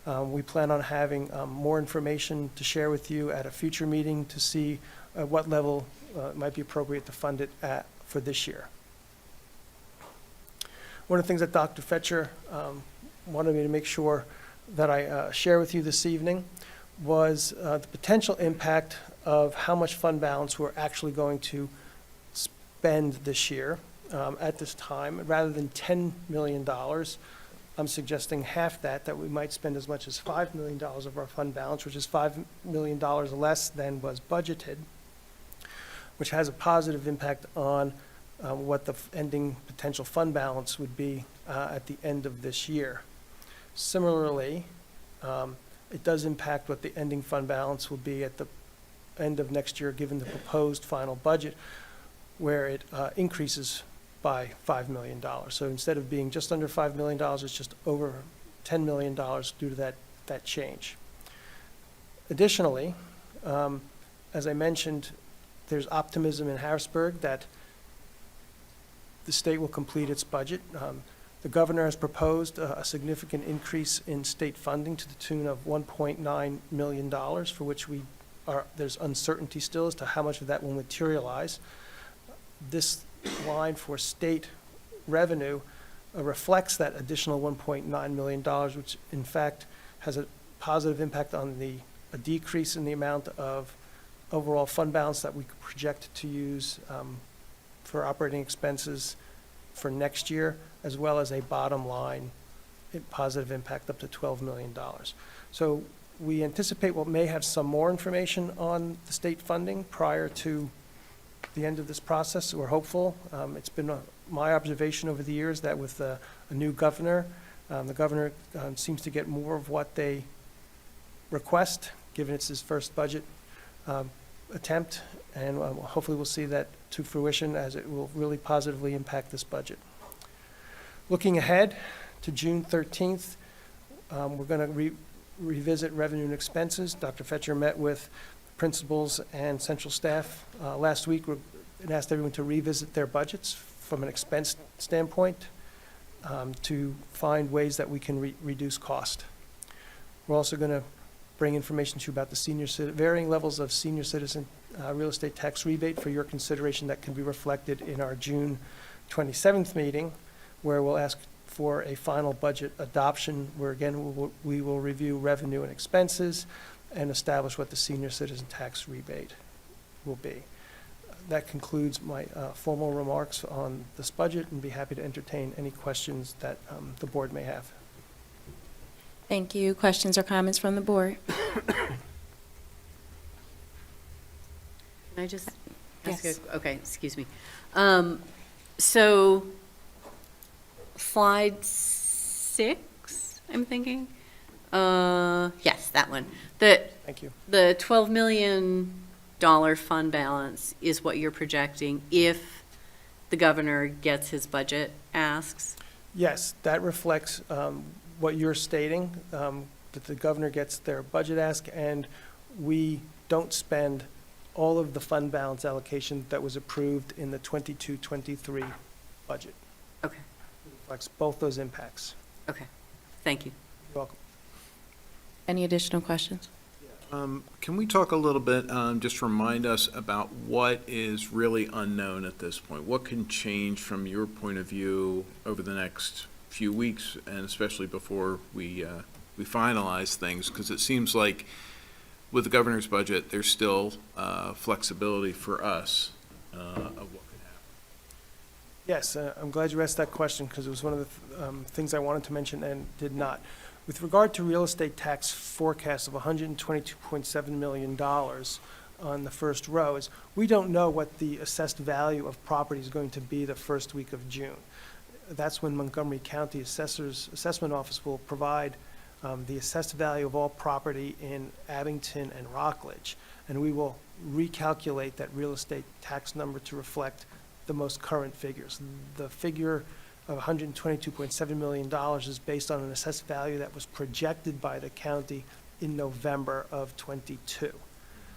We plan on having more information to share with you at a future meeting to see at what level it might be appropriate to fund it at for this year. One of the things that Dr. Fetcher wanted me to make sure that I share with you this evening was the potential impact of how much fund balance we're actually going to spend this year at this time. Rather than $10 million, I'm suggesting half that we might spend as much as $5 million of our fund balance, which is $5 million less than was budgeted, which has a positive impact on what the ending potential fund balance would be at the end of this year. Similarly, it does impact what the ending fund balance will be at the end of next year given the proposed final budget, where it increases by $5 million. So instead of being just under $5 million, it's just over $10 million due to that change. Additionally, as I mentioned, there's optimism in Harrisburg that the state will complete its budget. The governor has proposed a significant increase in state funding to the tune of $1.9 million, for which there's uncertainty still as to how much of that will materialize. This line for state revenue reflects that additional $1.9 million, which in fact has a positive impact on a decrease in the amount of overall fund balance that we project to use for operating expenses for next year, as well as a bottom line positive impact up to $12 million. So we anticipate we may have some more information on the state funding prior to the end of this process. We're hopeful. It's been my observation over the years that with a new governor, the governor seems to get more of what they request, given it's his first budget attempt, and hopefully we'll see that to fruition as it will really positively impact this budget. Looking ahead to June 13th, we're going to revisit revenue and expenses. Dr. Fetcher met with principals and central staff last week and asked everyone to revisit their budgets from an expense standpoint to find ways that we can reduce cost. We're also going to bring information to you about the varying levels of senior citizen real estate tax rebate for your consideration that can be reflected in our June 27th meeting, where we'll ask for a final budget adoption, where again we will review revenue and expenses and establish what the senior citizen tax rebate will be. That concludes my formal remarks on this budget, and be happy to entertain any questions that the board may have. Thank you. Questions or comments from the board? Can I just ask Yes. okay, excuse me. So slide 6, I'm thinking. Yes, that one. Thank you. The $12 million fund balance is what you're projecting if the governor gets his budget asks? Yes, that reflects what you're stating, that the governor gets their budget ask, and we don't spend all of the fund balance allocation that was approved in the 22-23 budget. Okay, It reflects both those impacts. okay. Thank you. You're welcome. Any additional questions? Can we talk a little bit, just remind us about what is really unknown at this point? What can change from your point of view over the next few weeks, and especially before we finalize things? Because it seems like with the governor's budget, there's still flexibility for us of what could happen. Yes, I'm glad you asked that question, because it was one of the things I wanted to mention and did not. With regard to real estate tax forecast of $122.7 million on the first row, is we don't know what the assessed value of property is going to be the first week of June. That's when Montgomery County Assessor's Assessment Office will provide the assessed value of all property in Abington and Rockledge, and we will recalculate that real estate tax number to reflect the most current figures. The figure of $122.7 million is based on an assessed value that was projected by the county in November of '22.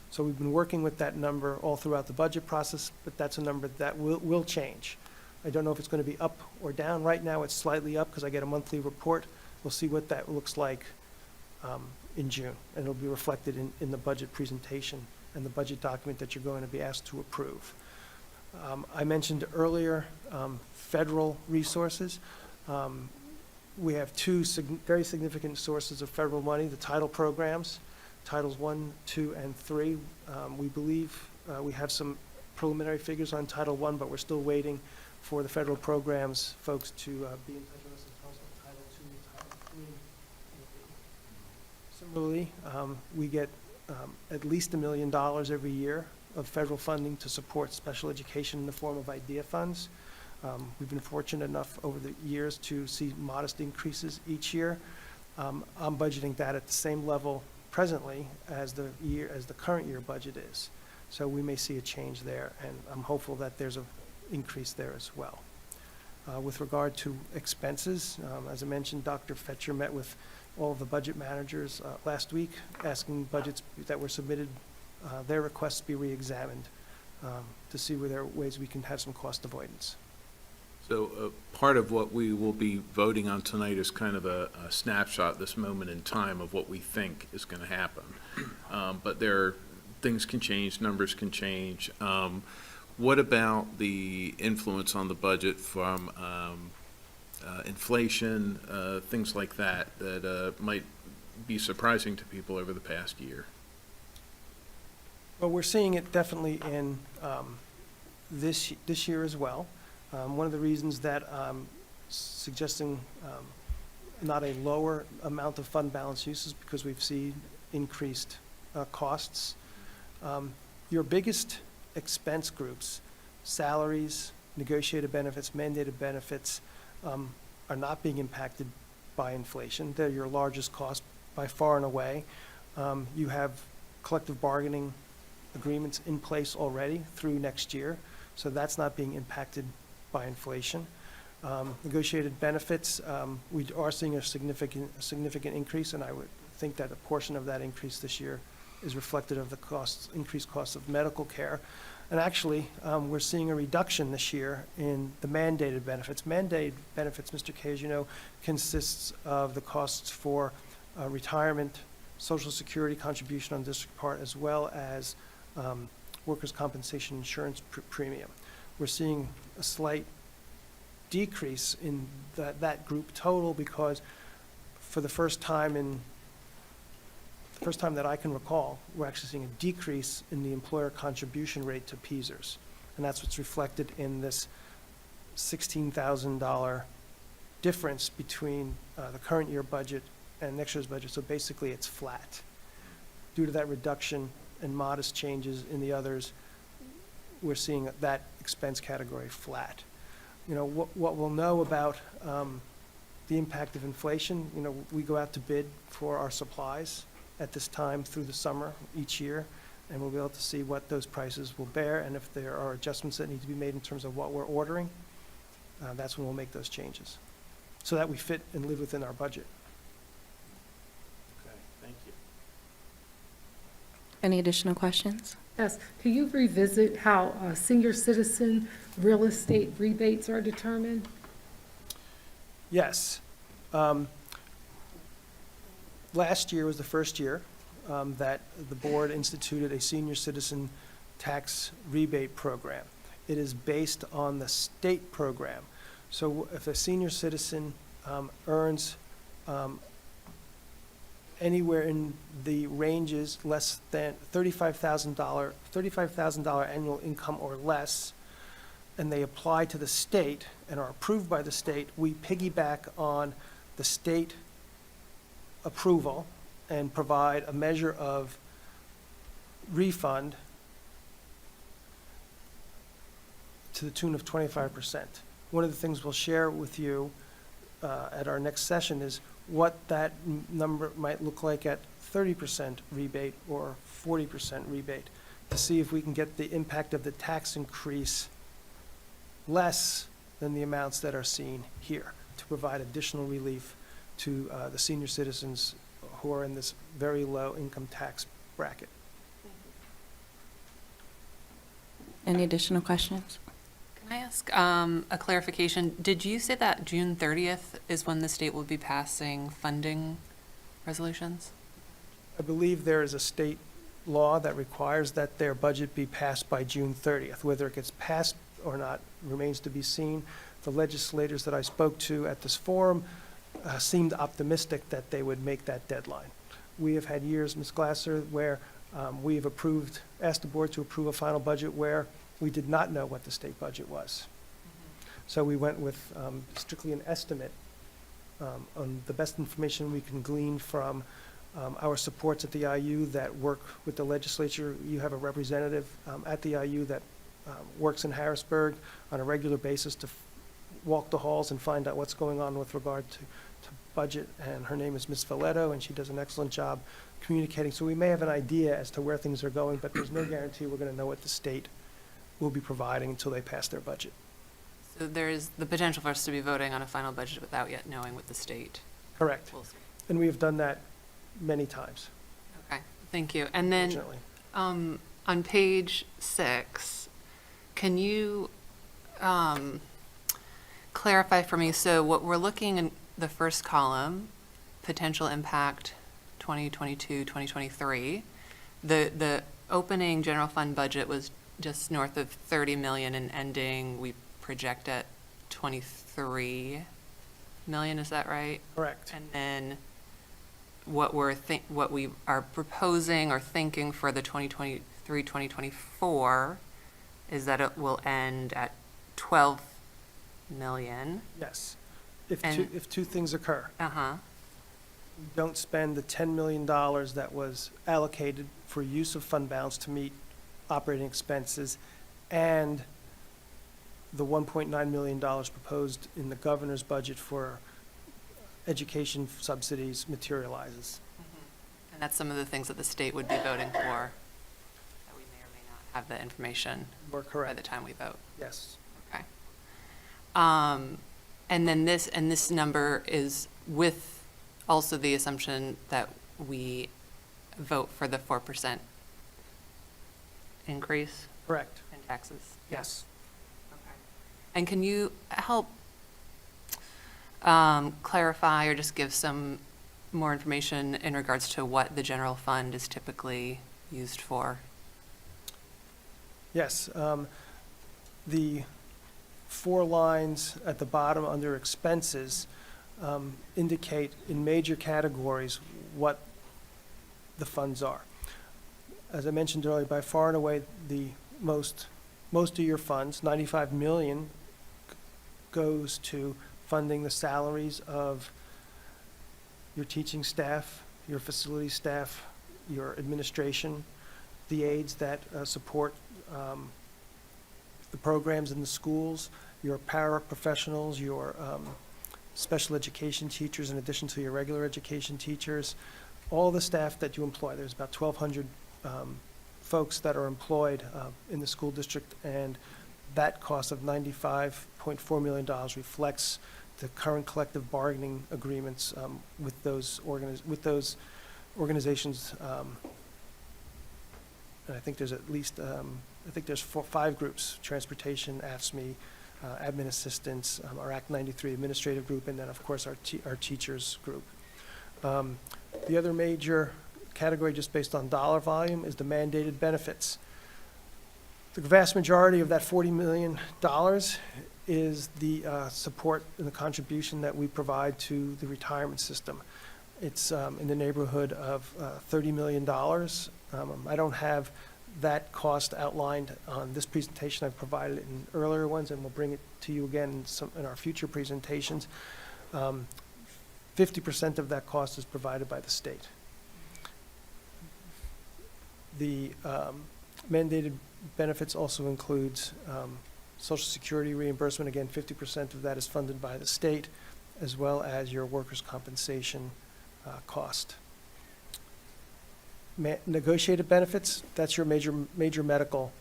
So we've been working with that number all throughout the budget process, but that's a number that will change. I don't know if it's going to be up or down. Right now, it's slightly up because I get a monthly report. We'll see what that looks like in June, and it'll be reflected in the budget presentation and the budget document that you're going to be asked to approve. I mentioned earlier federal resources. We have two very significant sources of federal money, the title programs, Titles 1, 2, and 3. We believe we have some preliminary figures on Title 1, but we're still waiting for the federal programs folks to be in touch with us in terms of Title 2 and Title 3. Similarly, we get at least $1 million every year of federal funding to support special education in the form of IDEA funds. We've been fortunate enough over the years to see modest increases each year. I'm budgeting that at the same level presently as the current year budget is. So we may see a change there, and I'm hopeful that there's an increase there as well. With regard to expenses, as I mentioned, Dr. Fetcher met with all of the budget managers last week, asking budgets that were submitted, their requests be re-examined to see where there are ways we can have some cost avoidance. So part of what we will be voting on tonight is kind of a snapshot, this moment in time of what we think is going to happen. But things can change, numbers can change. What about the influence on the budget from inflation, things like that, that might be surprising to people over the past year? Well, we're seeing it definitely in this year as well. One of the reasons that I'm suggesting not a lower amount of fund balance use is because we've seen increased costs. Your biggest expense groups, salaries, negotiated benefits, mandated benefits, are not being impacted by inflation. They're your largest cost by far and away. You have collective bargaining agreements in place already through next year, so that's not being impacted by inflation. Negotiated benefits, we are seeing a significant increase, and I would think that a portion of that increase this year is reflective of the increased costs of medical care. And actually, we're seeing a reduction this year in the mandated benefits. Mandated benefits, Mr. Kay, as you know, consists of the costs for retirement, Social Security contribution on district part, as well as workers' compensation insurance premium. We're seeing a slight decrease in that group total because for the first time that I can recall, we're actually seeing a decrease in the employer contribution rate to PEASers. And that's what's reflected in this $16,000 difference between the current year budget and next year's budget. So basically it's flat. Due to that reduction and modest changes in the others, we're seeing that expense category flat. You know, what we'll know about the impact of inflation, you know, we go out to bid for our supplies at this time through the summer each year, and we'll be able to see what those prices will bear, and if there are adjustments that need to be made in terms of what we're ordering, that's when we'll make those changes, so that we fit and live within our budget. Okay, thank you. Any additional questions? Yes, can you revisit how senior citizen real estate rebates are determined? Yes. Last year was the first year that the board instituted a senior citizen tax rebate program. It is based on the state program. So if a senior citizen earns anywhere in the ranges less than $35,000 annual income or less, and they apply to the state and are approved by the state, we piggyback on the state approval and provide a measure of refund to the tune of 25%. One of the things we'll share with you at our next session is what that number might look like at 30% rebate or 40% rebate, to see if we can get the impact of the tax increase less than the amounts that are seen here, to provide additional relief to the senior citizens who are in this very low income tax bracket. Any additional questions? Can I ask a clarification? Did you say that June 30th is when the state will be passing funding resolutions? I believe there is a state law that requires that their budget be passed by June 30th. Whether it gets passed or not remains to be seen. The legislators that I spoke to at this forum seemed optimistic that they would make that deadline. We have had years, Ms. Glasser, where we have asked the board to approve a final budget where we did not know what the state budget was. So we went with strictly an estimate on the best information we can glean from our supports at the IU that work with the legislature. You have a representative at the IU that works in Harrisburg on a regular basis to walk the halls and find out what's going on with regard to budget, and her name is Ms. Valletto, and she does an excellent job communicating. So we may have an idea as to where things are going, but there's no guarantee we're going to know what the state will be providing until they pass their budget. So there is the potential for us to be voting on a final budget without yet knowing what the state Correct. will say. And we have done that many times, Okay, thank you. And then fortunately. on page 6, can you clarify for me? So what we're looking in the first column, potential impact 2022, 2023, the opening general fund budget was just north of 30 million and ending, we project at 23 million, is that right? Correct. And then what we are proposing or thinking for the 2023, 2024 is that it will end at 12 million. Yes. And- If two things occur. Uh-huh. We don't spend the $10 million that was allocated for use of fund balance to meet operating expenses, and the $1.9 million proposed in the governor's budget for education subsidies materializes. And that's some of the things that the state would be voting for, that we may or may not have the information We're by correct. the time we vote. Yes. Okay. And then this number is with also the assumption that we vote for the 4% increase Correct. in taxes? Yes. Okay. And can you help clarify or just give some more information in regards to what the general fund is typically used for? Yes. The 4 lines at the bottom under expenses indicate in major categories what the funds are. As I mentioned earlier, by far and away, the most of your funds, 95 million, goes to funding the salaries of your teaching staff, your facility staff, your administration, the aides that support the programs in the schools, your paraprofessionals, your special education teachers in addition to your regular education teachers, all the staff that you employ. There's about 1,200 folks that are employed in the school district, and that cost of $95.4 million reflects the current collective bargaining agreements with those organizations. And I think there's at least, there's 5 groups: transportation, AFSCME, admin assistants, our Act 93 administrative group, and then, of course, our teachers group. The other major category, just based on dollar volume, is the mandated benefits. The vast majority of that $40 million is the support and the contribution that we provide to the retirement system. It's in the neighborhood of $30 million. I don't have that cost outlined on this presentation. I've provided it in earlier ones, and we'll bring it to you again in our future presentations. 50% of that cost is provided by the state. The mandated benefits also includes Social Security reimbursement. Again, 50% of that is funded by the state, as well as your workers' compensation cost. Negotiated benefits, that's your major medical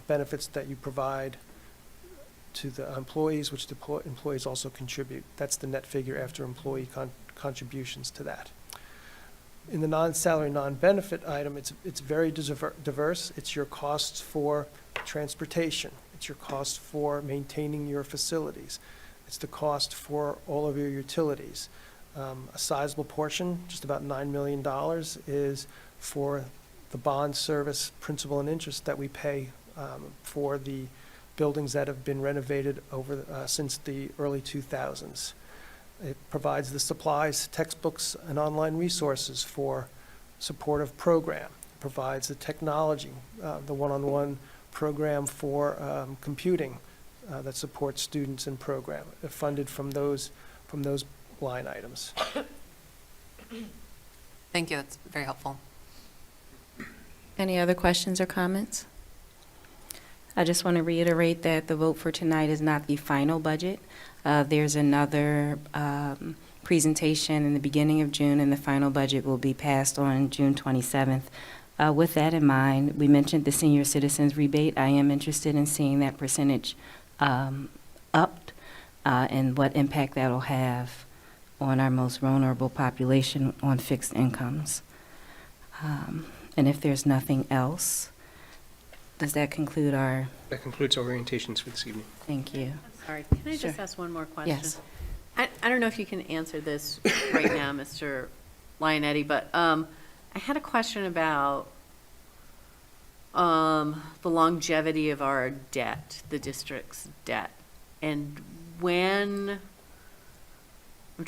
benefits that you provide to the employees, which the employees also contribute. That's the net figure after employee contributions to that. In the non-salary, non-benefit item, it's very diverse. It's your costs for transportation. It's your cost for maintaining your facilities. It's the cost for all of your utilities. A sizable portion, just about $9 million, is for the bond service principal and interest that we pay for the buildings that have been renovated over since the early 2000s. It provides the supplies, textbooks, and online resources for supportive program. It provides the technology, the one-on-one program for computing that supports students and program, funded from those line items. Thank you, that's very helpful. Any other questions or comments? I just want to reiterate that the vote for tonight is not the final budget. There's another presentation in the beginning of June, and the final budget will be passed on June 27th. With that in mind, we mentioned the senior citizens rebate. I am interested in seeing that percentage upped and what impact that'll have on our most vulnerable population on fixed incomes. And if there's nothing else, does that conclude our? That concludes orientations for this evening. Thank you. Sorry, can I Sure. just ask one more question? Yes. I don't know if you can answer this right now, Mr. Lionetti, but I had a question about the longevity of our debt, the district's debt, and when I'm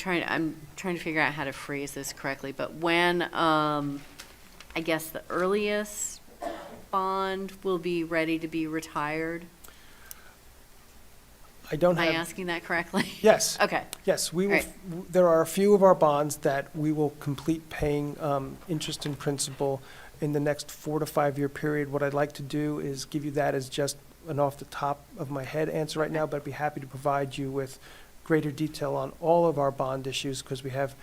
trying to figure out how to phrase this correctly, but when, I guess the earliest bond will be ready to be retired? I don't Am I have, asking that correctly? yes. Okay. Yes, we will, Right. there are a few of our bonds that we will complete paying interest and principal in the next 4 to 5 year period. What I'd like to do is give you that as just an off the top of my head answer right now, but I'd be happy to provide you with greater detail on all of our bond issues, because we have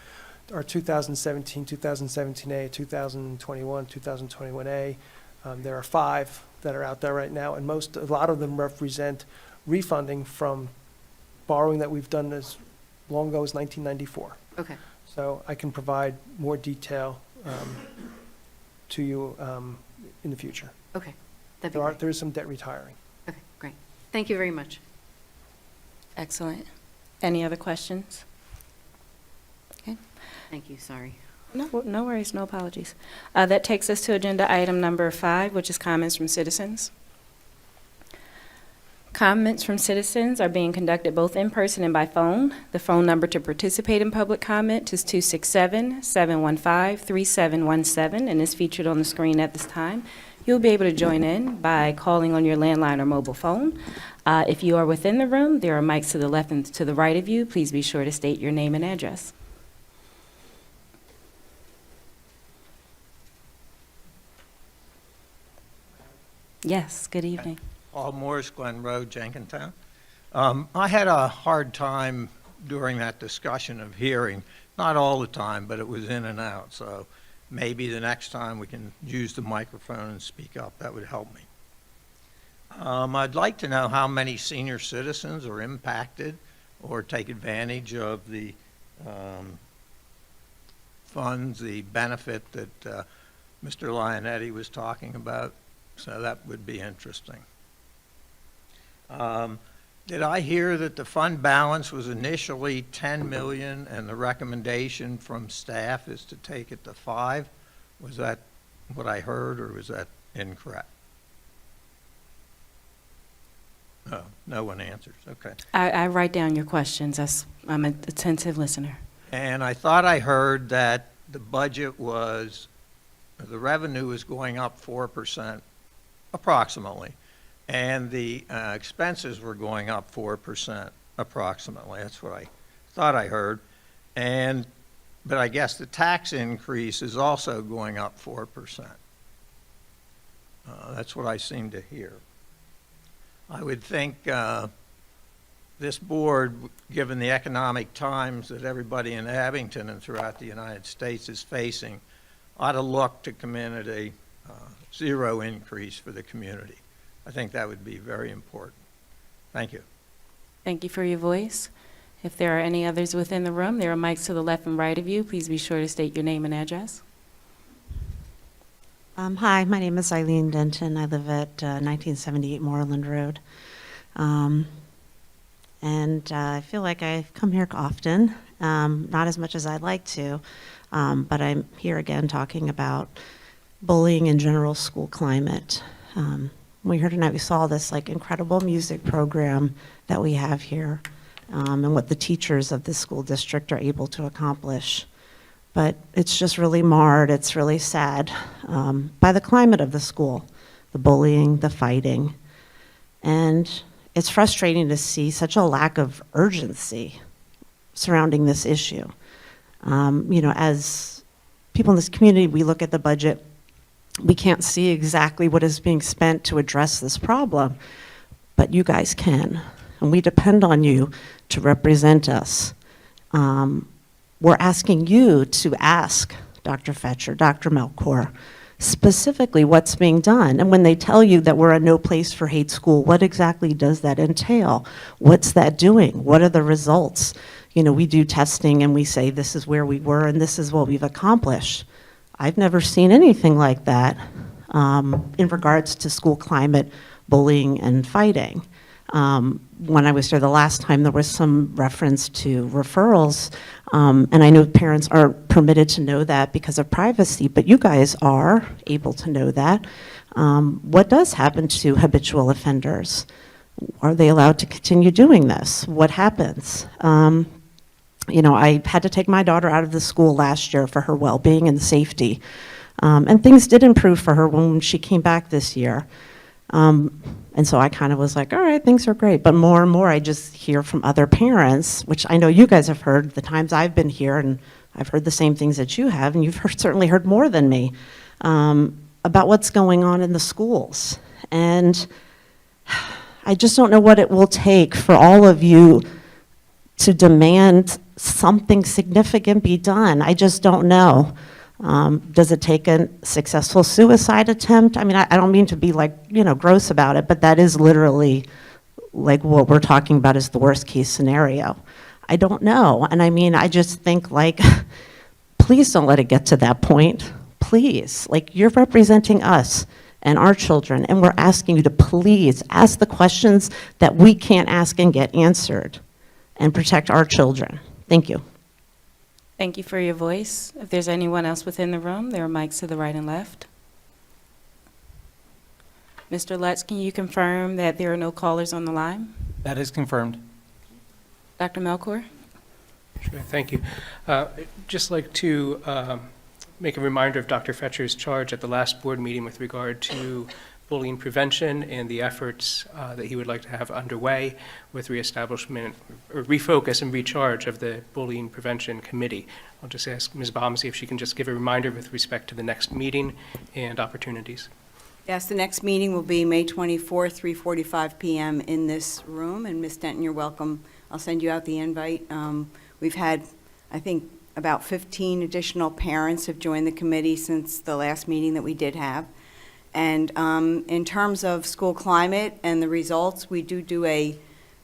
our 2017, 2017A, 2021, 2021A. There are 5 that are out there right now, and a lot of them represent refunding from borrowing that we've done as long ago as 1994. Okay. So I can provide more detail to you in the future. Okay. That'd be great. There is some debt retiring. Okay, great. Thank you very much. Excellent. Any other questions? Okay. Thank you, sorry. No worries, no apologies. That takes us to agenda item number 5, which is comments from citizens. Comments from citizens are being conducted both in person and by phone. The phone number to participate in public comment is 267-715-3717 and is featured on the screen at this time. You'll be able to join in by calling on your landline or mobile phone. If you are within the room, there are mics to the left and to the right of you. Please be sure to state your name and address. Yes, good evening. All Morris, Glen Road, Jenkintown. I had a hard time during that discussion of hearing, not all the time, but it was in and out. So maybe the next time we can use the microphone and speak up. That would help me. I'd like to know how many senior citizens are impacted or take advantage of the funds, the benefit that Mr. Lionetti was talking about. So that would be interesting. Did I hear that the fund balance was initially 10 million and the recommendation from staff is to take it to 5? Was that what I heard, or was that incorrect? Oh, no one answers. Okay. I write down your questions. I'm an attentive listener. And I thought I heard that the budget was, the revenue was going up 4%, approximately, and the expenses were going up 4%, approximately. That's what I thought I heard. But I guess the tax increase is also going up 4%. That's what I seem to hear. I would think this board, given the economic times that everybody in Abington and throughout the United States is facing, ought to look to come in at a 0 increase for the community. I think that would be very important. Thank you. Thank you for your voice. If there are any others within the room, there are mics to the left and right of you. Please be sure to state your name and address. Hi, my name is Eileen Denton. I live at 1978 Moreland Road. And I feel like I come here often, not as much as I'd like to, but I'm here again talking about bullying and general school climate. We heard tonight, we saw this like incredible music program that we have here, and what the teachers of this school district are able to accomplish. But it's just really marred, it's really sad, by the climate of the school, the bullying, the fighting. And it's frustrating to see such a lack of urgency surrounding this issue. You know, as people in this community, we look at the budget, we can't see exactly what is being spent to address this problem, but you guys can, and we depend on you to represent us. We're asking you to ask Dr. Fetcher, Dr. Melchor, specifically what's being done. And when they tell you that we're a no place for hate school, what exactly does that entail? What's that doing? What are the results? You know, we do testing and we say this is where we were and this is what we've accomplished. I've never seen anything like that in regards to school climate, bullying, and fighting. When I was here the last time, there was some reference to referrals, and I know parents aren't permitted to know that because of privacy, but you guys are able to know that. What does happen to habitual offenders? Are they allowed to continue doing this? What happens? You know, I had to take my daughter out of the school last year for her well-being and safety. And things did improve for her when she came back this year. And so I kind of was like, all right, things are great. But more and more I just hear from other parents, which I know you guys have heard the times I've been here, and I've heard the same things that you have, and you've certainly heard more than me, about what's going on in the schools. And I just don't know what it will take for all of you to demand something significant be done. I just don't know. Does it take a successful suicide attempt? I mean, I don't mean to be like, you know, gross about it, but that is literally like what we're talking about is the worst case scenario. I don't know. And I mean, I just think like, please don't let it get to that point. Please, like you're representing us and our children, and we're asking you to please ask the questions that we can't ask and get answered and protect our children. Thank you. Thank you for your voice. If there's anyone else within the room, there are mics to the right and left. Mr. Lutz, can you confirm that there are no callers on the line? That is confirmed. Dr. Melkor? Sure, thank you. Just like to make a reminder of Dr. Fetcher's charge at the last board meeting with regard to bullying prevention and the efforts that he would like to have underway with reestablishment or refocus and recharge of the Bullying Prevention Committee. I'll just ask Ms. Bomsey if she can just give a reminder with respect to the next meeting and opportunities. Yes, the next meeting will be May 24th, 3:45 p.m. in this room. And Ms. Denton, you're welcome. I'll send you out the invite. We've had, I think, about 15 additional parents have joined the committee since the last meeting that we did have. And in terms of school climate and the results, we do a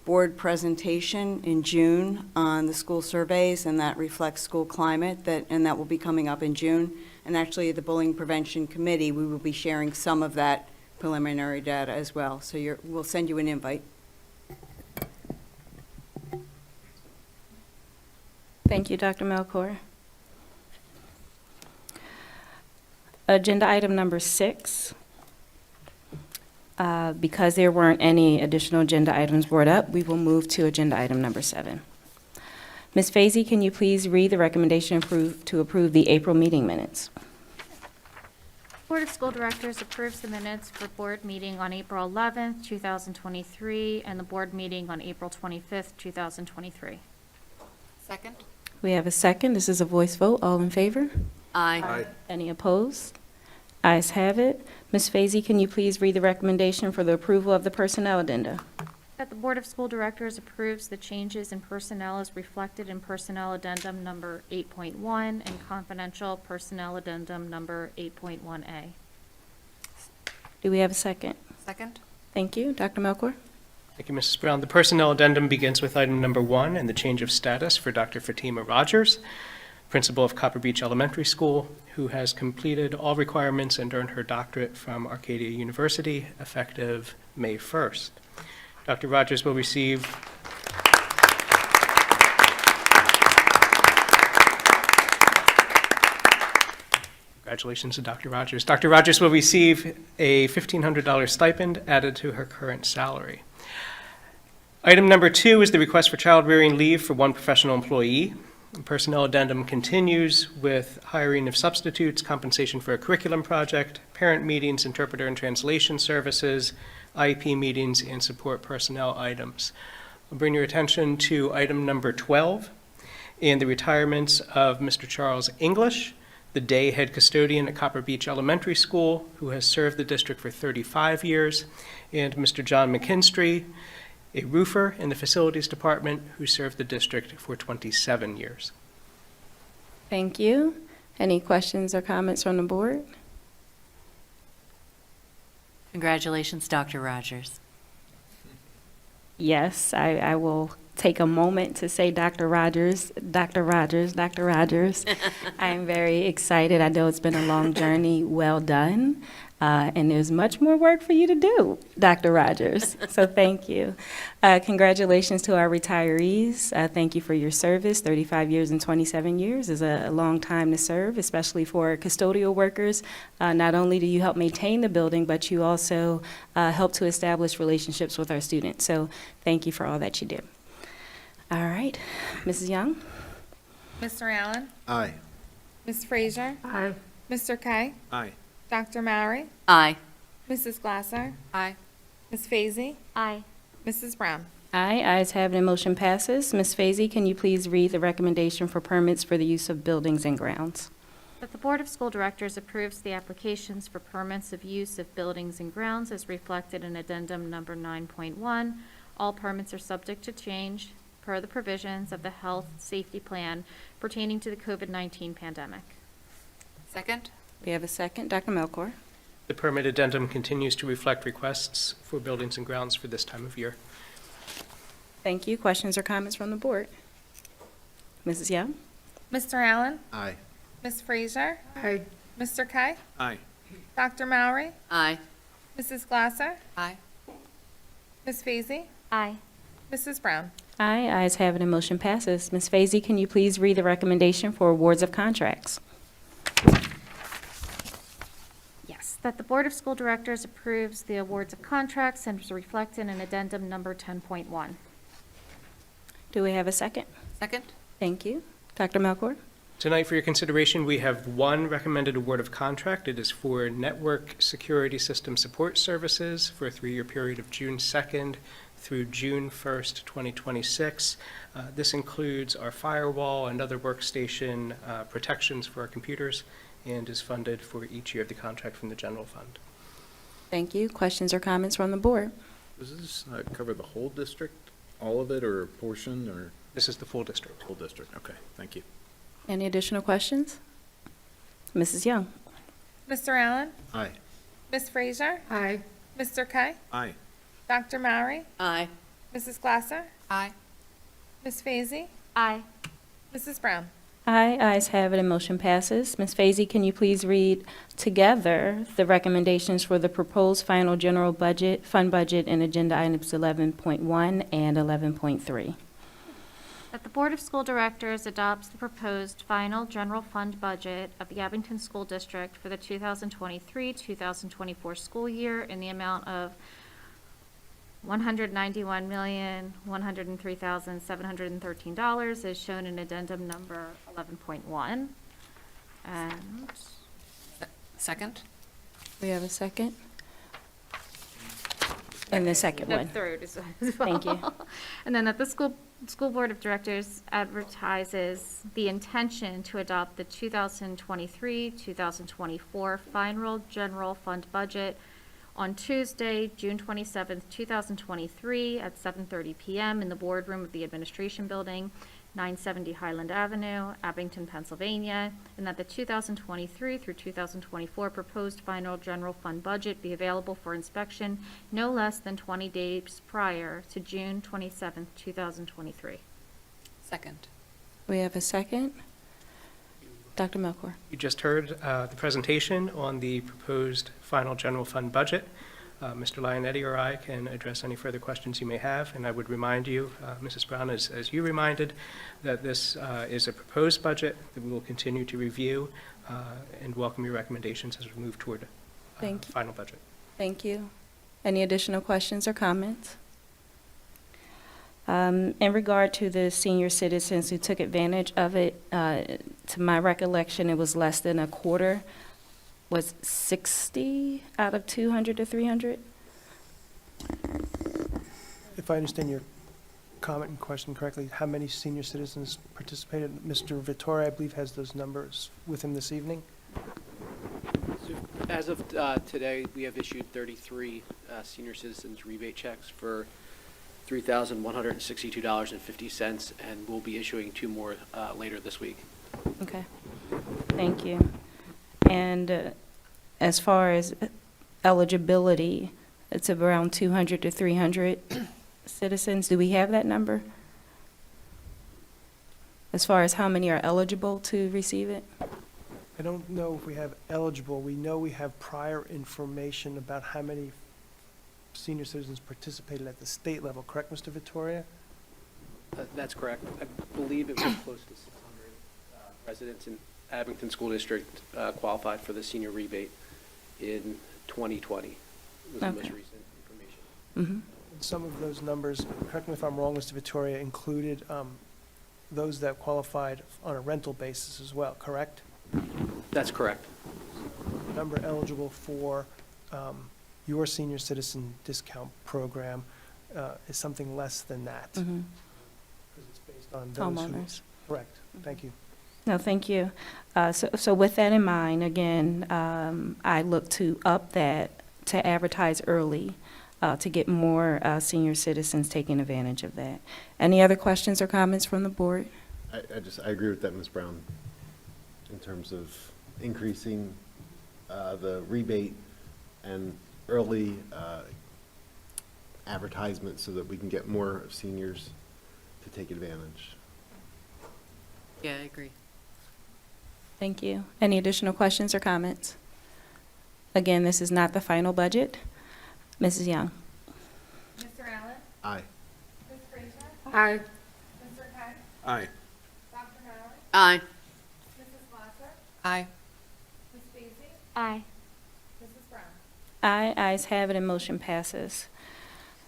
board presentation in June on the school surveys, and that reflects school climate, and that will be coming up in June. And actually, the Bullying Prevention Committee, we will be sharing some of that preliminary data as well. So we'll send you an invite. Thank you, Dr. Melkor. Agenda item number 6. Because there weren't any additional agenda items brought up, we will move to agenda item number 7. Ms. Fazy, can you please read the recommendation to approve the April meeting minutes? Board of School Directors approves the minutes for board meeting on April 11th, 2023, and the board meeting on April 25th, 2023. Second? We have a second. This is a voice vote. All in favor? Aye. Any opposed? Ayes have it. Ms. Fazy, can you please read the recommendation for the approval of the personnel addenda? That the Board of School Directors approves the changes in personnel as reflected in Personnel Addendum Number 8.1 and Confidential Personnel Addendum Number 8.1A. Do we have a second? Second? Thank you. Dr. Melkor? Thank you, Mrs. Brown. The personnel addendum begins with item number 1 and the change of status for Dr. Fatima Rogers, principal of Copper Beach Elementary School, who has completed all requirements and earned her doctorate from Arcadia University effective May 1st. Dr. Rogers will receive Congratulations to Dr. Rogers. Dr. Rogers will receive a $1,500 stipend added to her current salary. Item number 2 is the request for child rearing leave for one professional employee. The personnel addendum continues with hiring of substitutes, compensation for a curriculum project, parent meetings, interpreter and translation services, IEP meetings, and support personnel items. I'll bring your attention to item number 12 and the retirements of Mr. Charles English, the day head custodian at Copper Beach Elementary School, who has served the district for 35 years, and Mr. John McKinstry, a roofer in the facilities department who served the district for 27 years. Thank you. Any questions or comments from the board? Congratulations, Dr. Rogers. Yes, I will take a moment to say Dr. Rogers, Dr. Rogers, Dr. Rogers. I'm very excited. I know it's been a long journey. Well done. And there's much more work for you to do, Dr. Rogers. So thank you. Congratulations to our retirees. Thank you for your service. 35 years and 27 years is a long time to serve, especially for custodial workers. Not only do you help maintain the building, but you also help to establish relationships with our students. So thank you for all that you do. All right, Mrs. Young. Mr. Allen? Aye. Ms. Frazier? Aye. Mr. Kay? Aye. Dr. Mowry? Aye. Mrs. Glasser? Aye. Ms. Fazy? Aye. Mrs. Brown? Aye, ayes have it, and motion passes. Ms. Fazy, can you please read the recommendation for permits for the use of buildings and grounds? That the Board of School Directors approves the applications for permits of use of buildings and grounds as reflected in addendum number 9.1. All permits are subject to change per the provisions of the Health Safety Plan pertaining to the COVID-19 pandemic. Second? We have a second. Dr. Melcor. The permit addendum continues to reflect requests for buildings and grounds for this time of year. Thank you. Questions or comments from the board? Mrs. Young? Mr. Allen? Aye. Ms. Frazier? Aye. Mr. Kay? Aye. Dr. Mowry? Aye. Mrs. Glasser? Aye. Ms. Fazy? Aye. Mrs. Brown? Aye, ayes have it, and motion passes. Ms. Fazy, can you please read the recommendation for awards of contracts? Yes, that the Board of School Directors approves the awards of contracts and is reflected in addendum number 10.1. Do we have a second? Second? Thank you. Dr. Melcor. Tonight, for your consideration, we have one recommended award of contract. It is for Network Security System Support Services for a 3-year period of June 2nd through June 1st, 2026. This includes our firewall and other workstation protections for our computers and is funded for each year of the contract from the general fund. Thank you. Questions or comments from the board? Does this cover the whole district, all of it, or a portion, or? This is the full district. Whole district, okay, thank you. Any additional questions? Mrs. Young? Mr. Allen? Aye. Ms. Frazier? Aye. Mr. Kay? Aye. Dr. Mowry? Aye. Mrs. Glasser? Aye. Ms. Fazy? Aye. Mrs. Brown? Aye, ayes have it, and motion passes. Ms. Fazy, can you please read together the recommendations for the proposed final general budget, fund budget, and agenda items 11.1 and 11.3? That the Board of School Directors adopts the proposed final general fund budget of the Abington School District for the 2023-2024 school year in the amount of $191,103,713 as shown in addendum number 11.1. And Second? We have a second? And the second the one. third as well. Thank you. And then that the School Board of Directors advertises the intention to adopt the 2023-2024 final general fund budget on Tuesday, June 27th, 2023 at 7:30 p.m. in the boardroom of the Administration Building, 970 Highland Avenue, Abington, Pennsylvania, and that the 2023 through 2024 proposed final general fund budget be available for inspection no less than 20 days prior to June 27th, 2023. Second. We have a second? Dr. Melcor. You just heard the presentation on the proposed final general fund budget. Mr. Lionetti or I can address any further questions you may have, and I would remind you, Mrs. Brown, as you reminded, that this is a proposed budget that we will continue to review and welcome your recommendations as we move toward Thank you. final budget. Thank you. Any additional questions or comments? In regard to the senior citizens who took advantage of it, to my recollection, it was less than a quarter. Was 60 out of 200 to 300? If I understand your comment and question correctly, how many senior citizens participated? Mr. Vittori, I believe, has those numbers with him this evening. So as of today, we have issued 33 senior citizens rebate checks for $3,162.50, and we'll be issuing 2 more later this week. Okay. Thank you. And as far as eligibility, it's around 200 to 300 citizens. Do we have that number? As far as how many are eligible to receive it? I don't know if we have eligible. We know we have prior information about how many senior citizens participated at the state level, correct, Mr. Vittoria? That's correct. I believe it was close to 600 residents in Abington School District qualified for the senior rebate in 2020. Was the most recent information. Mm-hmm. Some of those numbers, correct me if I'm wrong, Mr. Vittoria, included those that qualified on a rental basis as well, correct? That's correct. Number eligible for your senior citizen discount program is something less than that. Mhm. Because it's based on those who. Homeowners. Correct, thank you. No, thank you. So with that in mind, again, I look to up that, to advertise early, to get more senior citizens taking advantage of that. Any other questions or comments from the board? I agree with that, Ms. Brown, in terms of increasing the rebate and early advertisement so that we can get more seniors to take advantage. Yeah, I agree. Thank you. Any additional questions or comments? Again, this is not the final budget. Mrs. Young? Mr. Allen? Aye. Ms. Frazier? Aye. Mr. Kite? Aye. Dr. Malley? Aye. Mrs. Glasser? Aye. Ms. Feasy? Aye. Mrs. Brown? Aye, ayes have it, and motion passes.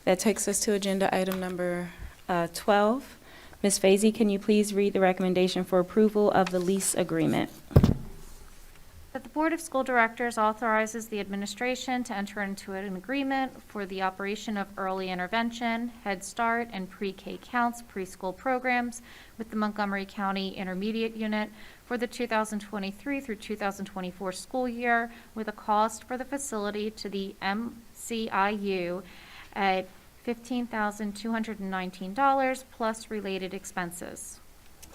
That takes us to agenda item number 12. Ms. Fazy, can you please read the recommendation for approval of the lease agreement? That the Board of School Directors authorizes the administration to enter into an agreement for the operation of early intervention, Head Start, and pre-K counts preschool programs with the Montgomery County Intermediate Unit for the 2023 through 2024 school year, with a cost for the facility to the MCIU at $15,219 plus related expenses.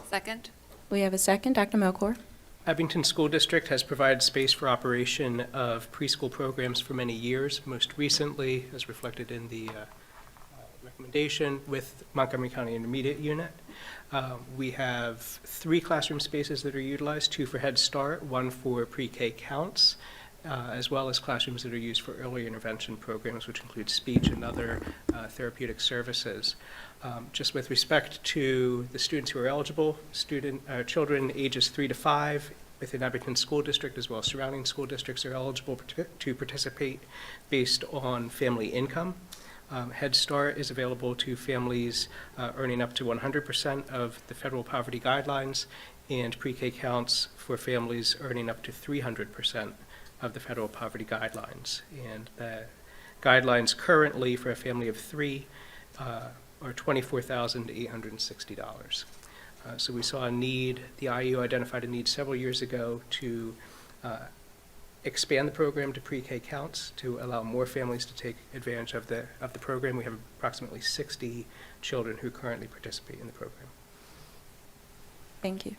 Second? We have a second. Dr. Melcor? Abington School District has provided space for operation of preschool programs for many years, most recently, as reflected in the recommendation, with Montgomery County Intermediate Unit. We have 3 classroom spaces that are utilized, 2 for Head Start, 1 for pre-K counts, as well as classrooms that are used for early intervention programs, which include speech and other therapeutic services. Just with respect to the students who are eligible, children ages 3 to 5 within Abington School District, as well as surrounding school districts, are eligible to participate based on family income. Head Start is available to families earning up to 100% of the federal poverty guidelines, and pre-K counts for families earning up to 300% of the federal poverty guidelines. And the guidelines currently for a family of 3 are $24,860. So we saw a need, the IU identified a need several years ago to expand the program to pre-K counts to allow more families to take advantage of the program. We have approximately 60 children who currently participate in the program. Thank you.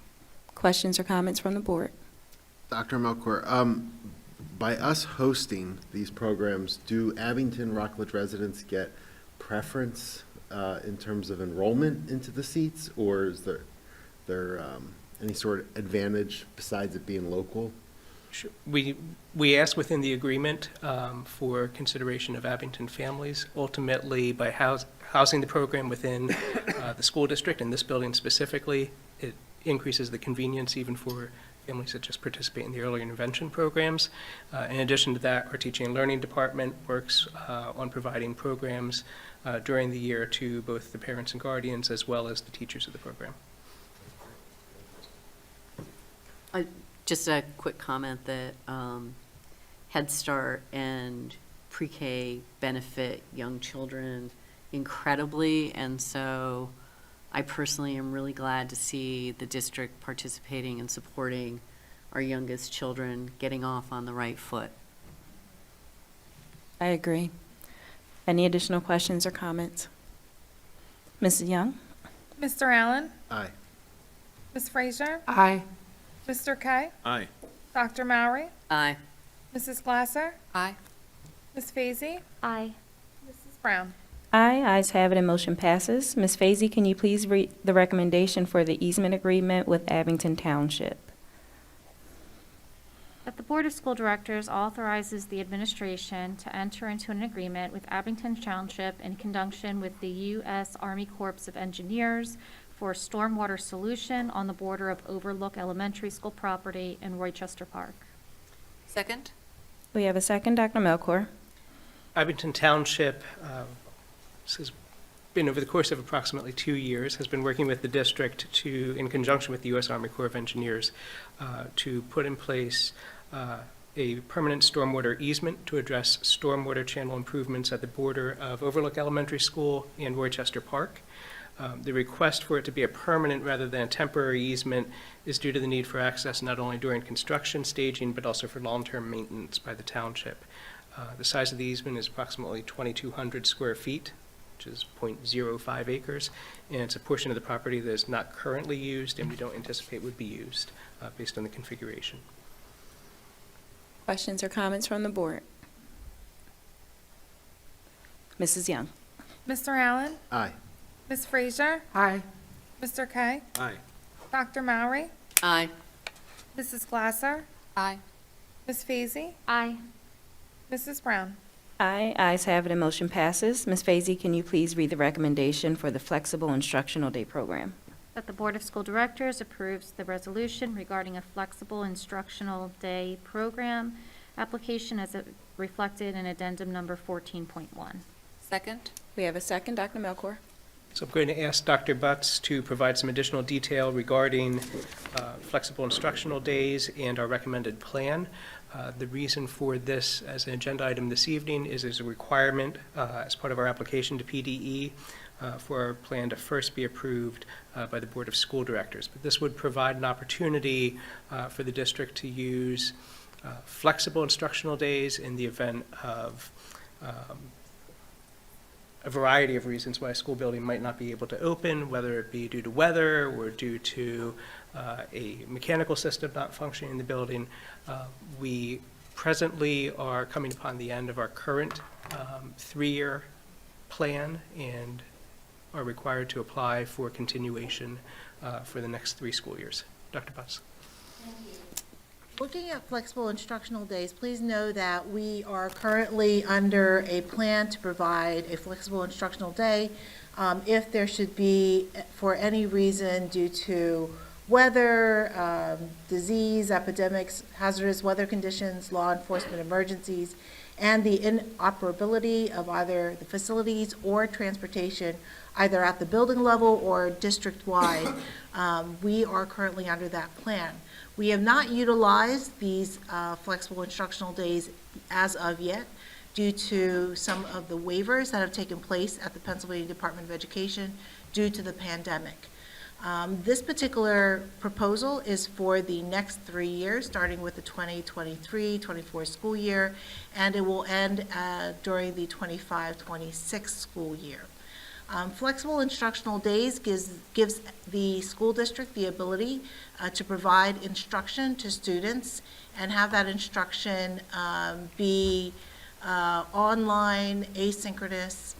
Questions or comments from the board? Dr. Melcor, by us hosting these programs, do Abington Rockledge residents get preference in terms of enrollment into the seats, or is there any sort of advantage besides it being local? Sure. We asked within the agreement for consideration of Abington families. Ultimately, by housing the program within the school district, and this building specifically, it increases the convenience even for families that just participate in the early intervention programs. In addition to that, our teaching and learning department works on providing programs during the year to both the parents and guardians as well as the teachers of the program. Just a quick comment that Head Start and pre-K benefit young children incredibly, and so I personally am really glad to see the district participating and supporting our youngest children getting off on the right foot. I agree. Any additional questions or comments? Mrs. Young? Mr. Allen? Aye. Ms. Frazier? Aye. Mr. Kite? Aye. Dr. Mowry? Aye. Mrs. Glasser? Aye. Ms. Feasy? Aye. Mrs. Brown? Aye, ayes have it, and motion passes. Ms. Fazy, can you please read the recommendation for the easement agreement with Abington Township? That the Board of School Directors authorizes the administration to enter into an agreement with Abington Township in conjunction with the U.S. Army Corps of Engineers for stormwater solution on the border of Overlook Elementary School property in Rochester Park. Second? We have a second. Dr. Melcor? Abington Township, this is been over the course of approximately 2 years, has been working with the district to, in conjunction with the U.S. Army Corps of Engineers, to put in place a permanent stormwater easement to address stormwater channel improvements at the border of Overlook Elementary School and Rochester Park. The request for it to be a permanent rather than a temporary easement is due to the need for access not only during construction staging, but also for long-term maintenance by the township. The size of the easement is approximately 2,200 square feet, which is 0.05 acres, and it's a portion of the property that is not currently used and we don't anticipate would be used based on the configuration. Questions or comments from the board? Mrs. Young? Mr. Allen? Aye. Ms. Frazier? Aye. Mr. Kay? Aye. Dr. Mowry? Aye. Mrs. Glasser? Aye. Ms. Feasy? Aye. Mrs. Brown? Aye. Ayes have it and motion passes. Ms. Fazy, can you please read the recommendation for the Flexible Instructional Day Program? That the Board of School Directors approves the resolution regarding a flexible instructional day program application as reflected in addendum number 14.1. Second? We have a second. Dr. Melcor? So I'm going to ask Dr. Butts to provide some additional detail regarding flexible instructional days and our recommended plan. The reason for this as an agenda item this evening is as a requirement as part of our application to PDE for our plan to first be approved by the Board of School Directors. But this would provide an opportunity for the district to use flexible instructional days in the event of a variety of reasons why a school building might not be able to open, whether it be due to weather or due to a mechanical system not functioning in the building. We presently are coming upon the end of our current 3-year plan and are required to apply for continuation for the next 3 school years. Dr. Butts. Looking at flexible instructional days, please know that we are currently under a plan to provide a flexible instructional day. If there should be, for any reason due to weather, disease, epidemics, hazardous weather conditions, law enforcement emergencies, and the inoperability of either the facilities or transportation, either at the building level or district-wide, we are currently under that plan. We have not utilized these flexible instructional days as of yet due to some of the waivers that have taken place at the Pennsylvania Department of Education due to the pandemic. This particular proposal is for the next 3 years, starting with the 2023-24 school year, and it will end during the 25-26 school year. Flexible instructional days gives the school district the ability to provide instruction to students and have that instruction be online, asynchronous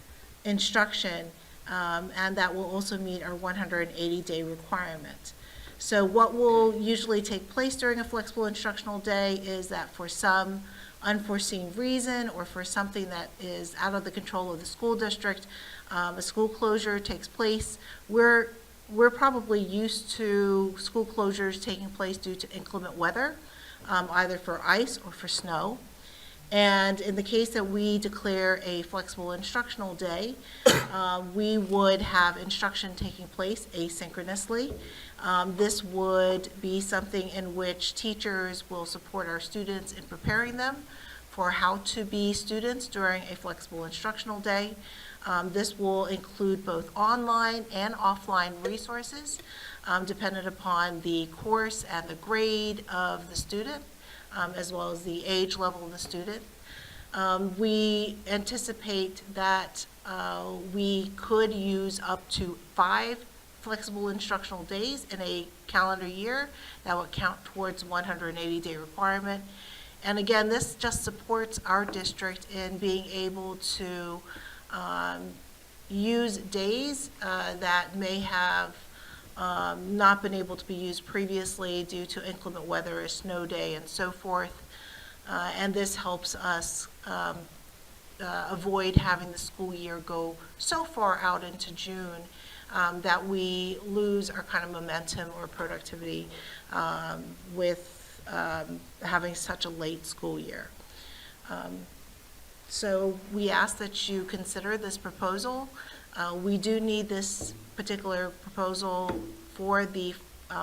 instruction, and that will also meet our 180-day requirement. So what will usually take place during a flexible instructional day is that for some unforeseen reason or for something that is out of the control of the school district, a school closure takes place. We're probably used to school closures taking place due to inclement weather, either for ice or for snow. And in the case that we declare a flexible instructional day, we would have instruction taking place asynchronously. This would be something in which teachers will support our students in preparing them for how to be students during a flexible instructional day. This will include both online and offline resources, dependent upon the course and the grade of the student, as well as the age level of the student. We anticipate that we could use up to 5 flexible instructional days in a calendar year. That would count towards 180-day requirement. And again, this just supports our district in being able to use days that may have not been able to be used previously due to inclement weather, a snow day, and so forth. And this helps us avoid having the school year go so far out into June that we lose our kind of momentum or productivity with having such a late school year. So we ask that you consider this proposal We do need this particular proposal for the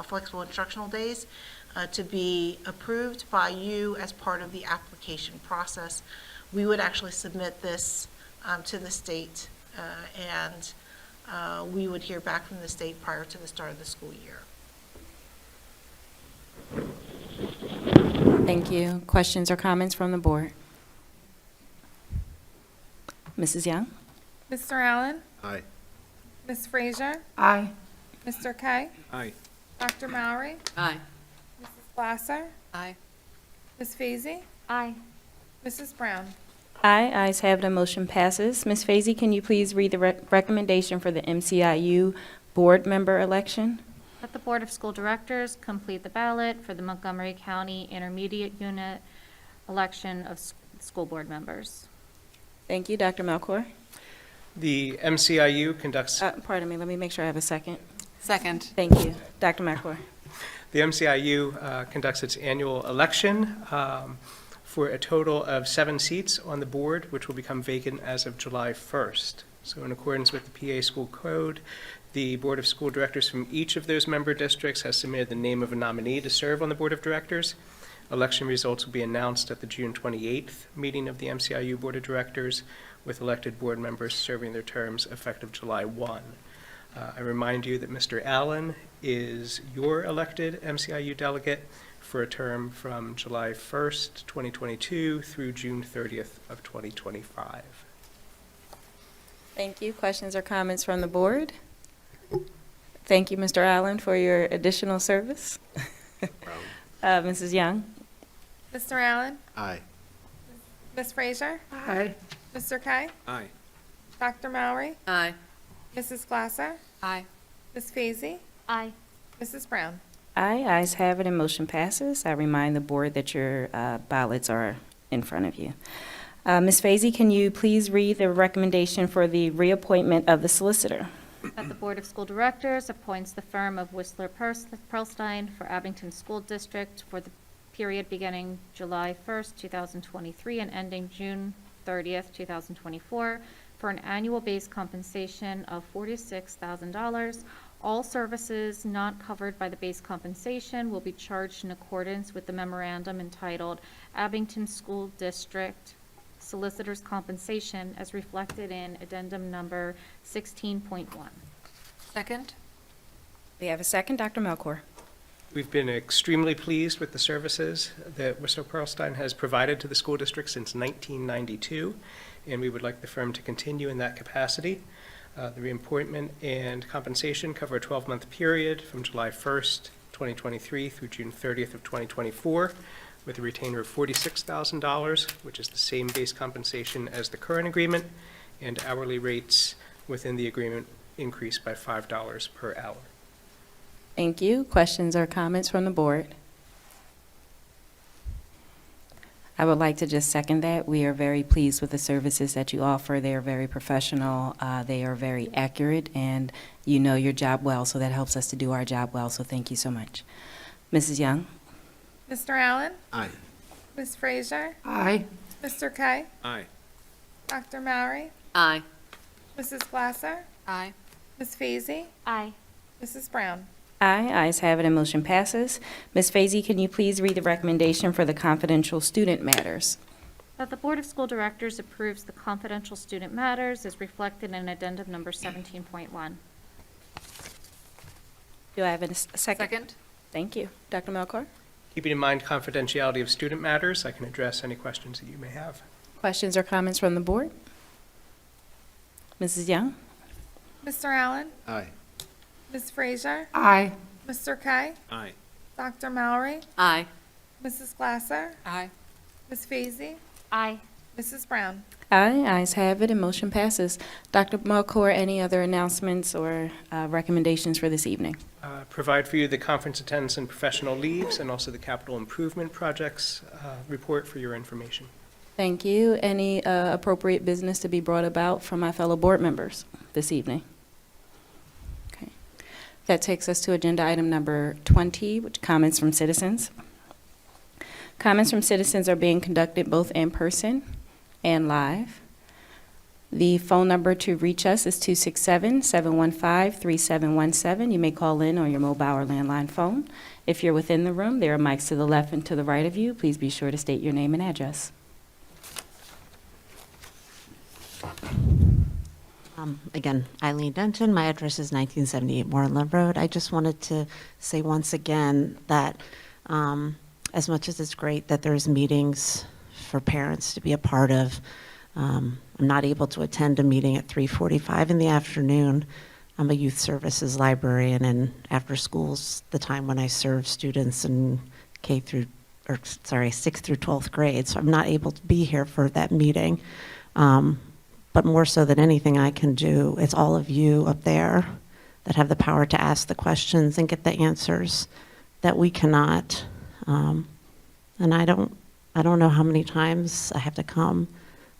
flexible instructional days to be approved by you as part of the application process. We would actually submit this to the state, and we would hear back from the state prior to the start of the school year. Thank you. Questions or comments from the board? Mrs. Young? Mr. Allen? Aye. Ms. Frazier? Aye. Mr. Kay? Aye. Dr. Mowry? Aye. Mrs. Glasser? Aye. Ms. Feasy? Aye. Mrs. Brown? Aye, ayes have it, the motion passes. Ms. Fazy, can you please read the recommendation for the MCIU board member election? That the Board of School Directors complete the ballot for the Montgomery County Intermediate Unit election of school board members. Thank you. Dr. Melcor? The MCIU conducts Pardon me, let me make sure I have a second. Second. Thank you. Dr. Melcor? The MCIU conducts its annual election for a total of 7 seats on the board, which will become vacant as of July 1st. So in accordance with the PA School Code, the Board of School Directors from each of those member districts has submitted the name of a nominee to serve on the Board of Directors. Election results will be announced at the June 28th meeting of the MCIU Board of Directors, with elected board members serving their terms effective July 1. I remind you that Mr. Allen is your elected MCIU delegate for a term from July 1st, 2022 through June 30th of 2025. Thank you. Questions or comments from the board? Thank you, Mr. Allen, for your additional service. Mrs. Young? Mr. Allen? Aye. Ms. Frazier? Aye. Mr. Kay? Aye. Dr. Mowry? Aye. Mrs. Glasser? Aye. Ms. Feasy? Aye. Mrs. Brown? Aye, ayes have it, and motion passes. I remind the board that your ballots are in front of you. Ms. Fazy, can you please read the recommendation for the reappointment of the solicitor? That the Board of School Directors appoints the firm of Whistler Pearlstein for Abington School District for the period beginning July 1st, 2023 and ending June 30th, 2024 for an annual base compensation of $46,000. All services not covered by the base compensation will be charged in accordance with the memorandum entitled Abington School District Solicitor's Compensation as reflected in addendum number 16.1. Second. We have a second. Dr. Melcor? We've been extremely pleased with the services that Whistler Pearlstein has provided to the school district since 1992, and we would like the firm to continue in that capacity. The reappointment and compensation cover a 12-month period from July 1st, 2023 through June 30th of 2024, with a retainer of $46,000, which is the same base compensation as the current agreement, and hourly rates within the agreement increased by $5 per hour. Thank you. Questions or comments from the board? I would like to just second that. We are very pleased with the services that you offer. They are very professional, they are very accurate, and you know your job well, so that helps us to do our job well, so thank you so much. Mrs. Young? Mr. Allen? Aye. Ms. Frazier? Aye. Mr. Kay? Aye. Dr. Mowry? Aye. Mrs. Glasser? Aye. Ms. Feasy? Aye. Mrs. Brown? Aye, ayes have it, and motion passes. Ms. Fazy, can you please read the recommendation for the confidential student matters? That the Board of School Directors approves the confidential student matters as reflected in addendum number 17.1. Do I have a second? Second. Thank you. Dr. Melcor? Keeping in mind confidentiality of student matters, I can address any questions that you may have. Questions or comments from the board? Mrs. Young? Mr. Allen? Aye. Ms. Frazier? Aye. Mr. Kay? Aye. Dr. Mowry? Aye. Mrs. Glasser? Aye. Ms. Feasy? Aye. Mrs. Brown? Aye, ayes have it, and motion passes. Dr. Melcor, any other announcements or recommendations for this evening? Provide for you the conference attendance and professional leaves, and also the capital improvement projects report for your information. Thank you. Any appropriate business to be brought about from my fellow board members this evening? Okay. That takes us to agenda item number 20, which comments from citizens. Comments from citizens are being conducted both in person and live. The phone number to reach us is 267-715-3717. You may call in on your mobile or landline phone. If you're within the room, there are mics to the left and to the right of you. Please be sure to state your name and address. Again, Eileen Denton. My address is 1978 Moreland Road. I just wanted to say once again that as much as it's great that there's meetings for parents to be a part of, I'm not able to attend a meeting at 3:45 in the afternoon. I'm a youth services librarian, and after school's the time when I serve students in 6th through 12th grade, so I'm not able to be here for that meeting. But more so than anything I can do, it's all of you up there that have the power to ask the questions and get the answers that we cannot. And I don't know how many times I have to come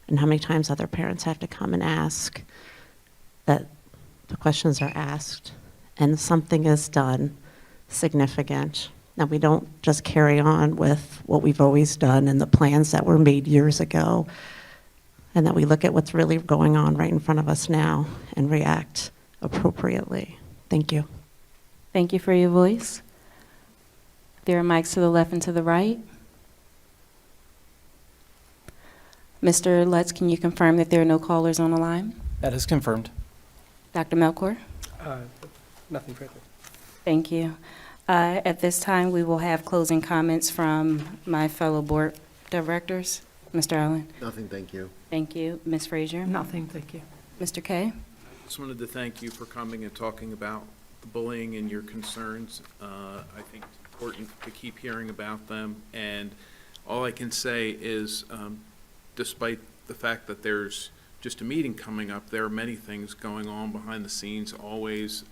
and how many times other parents have to come and ask that the questions are asked and something is done significant. Now, we don't just carry on with what we've always done and the plans that were made years ago, and that we look at what's really going on right in front of us now and react appropriately. Thank you. Thank you for your voice. There are mics to the left and to the right. Mr. Lutz, can you confirm that there are no callers on the line? That is confirmed. Dr. Melkor? Nothing further. Thank you. At this time, we will have closing comments from my fellow board directors. Mr. Allen? Nothing, thank you. Thank you. Ms. Frazier? Nothing, thank you. Mr. Kay? Just wanted to thank you for coming and talking about the bullying and your concerns. I think it's important to keep hearing about them. And all I can say is, despite the fact that there's just a meeting coming up, there are many things going on behind the scenes, always.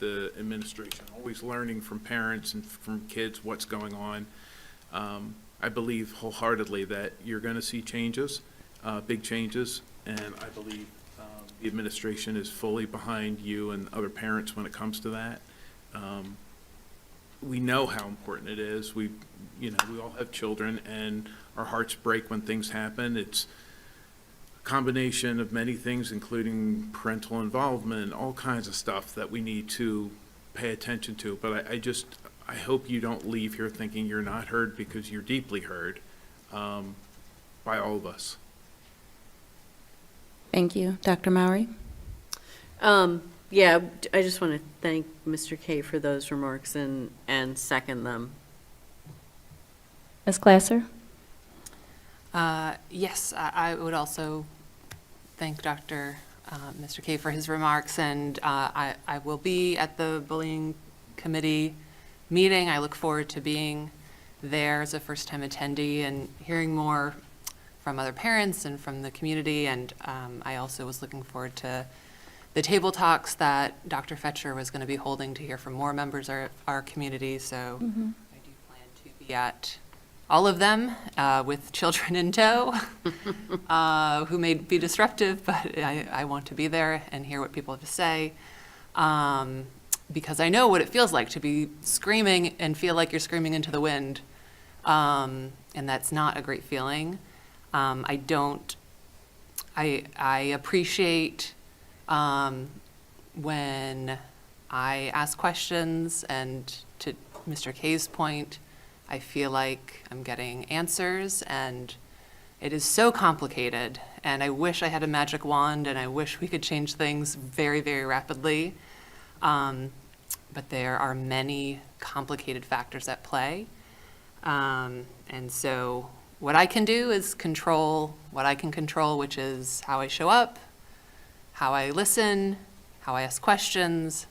The administration always learning from parents and from kids what's going on. I believe wholeheartedly that you're going to see changes, big changes, and I believe the administration is fully behind you and other parents when it comes to that. We know how important it is. We all have children, and our hearts break when things happen. It's a combination of many things, including parental involvement, all kinds of stuff that we need to pay attention to. But I hope you don't leave here thinking you're not heard, because you're deeply heard by all of us. Thank you. Dr. Mowry? Yeah, I just want to thank Mr. Kay for those remarks and second them. Ms. Glasser? Yes, I would also thank Mr. Kay for his remarks, and I will be at the bullying committee meeting. I look forward to being there as a first-time attendee and hearing more from other parents and from the community. And I also was looking forward to the table talks that Dr. Fetcher was going to be holding to hear from more members of our community. So I do plan to be at all of them with children in tow who may be disruptive, but I want to be there and hear what people have to say. Because I know what it feels like to be screaming and feel like you're screaming into the wind. And that's not a great feeling. I appreciate when I ask questions, and to Mr. Kay's point, I feel like I'm getting answers, and it is so complicated. And I wish I had a magic wand, and I wish we could change things very, very rapidly. But there are many complicated factors at play. And so what I can do is control what I can control, which is how I show up, how I listen, how I ask questions,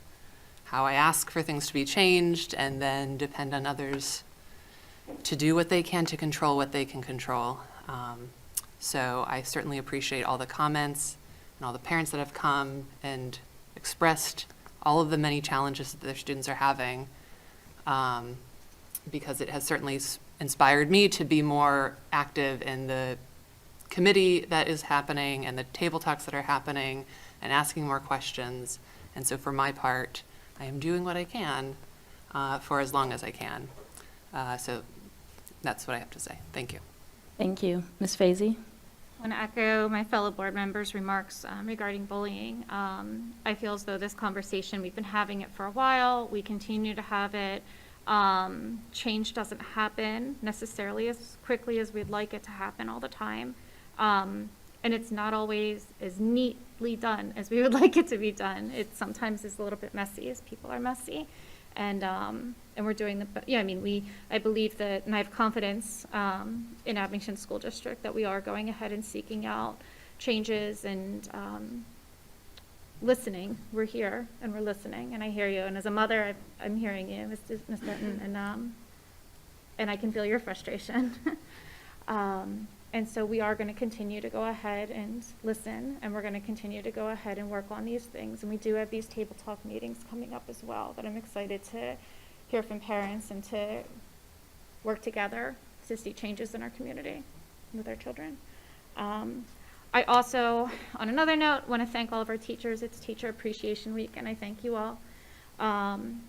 how I ask for things to be changed, and then depend on others to do what they can to control what they can control. So I certainly appreciate all the comments and all the parents that have come and expressed all of the many challenges that their students are having, because it has certainly inspired me to be more active in the committee that is happening and the table talks that are happening and asking more questions. And so for my part, I am doing what I can for as long as I can. So that's what I have to say. Thank you. Thank you. Ms. Fazy? I want to echo my fellow board members' remarks regarding bullying. I feel as though this conversation, we've been having it for a while. We continue to have it. Change doesn't happen necessarily as quickly as we'd like it to happen all the time. And it's not always as neatly done as we would like it to be done. It sometimes is a little bit messy, as people are messy. And we're doing I believe that, and I have confidence in Abington School District that we are going ahead and seeking out changes and listening. We're here and we're listening, and I hear you. And as a mother, I'm hearing you, Ms. Denton, and I can feel your frustration. And so we are going to continue to go ahead and listen, and we're going to continue to go ahead and work on these things. And we do have these table talk meetings coming up as well that I'm excited to hear from parents and to work together to see changes in our community with our children. I also, on another note, want to thank all of our teachers. It's Teacher Appreciation Week, and I thank you all. And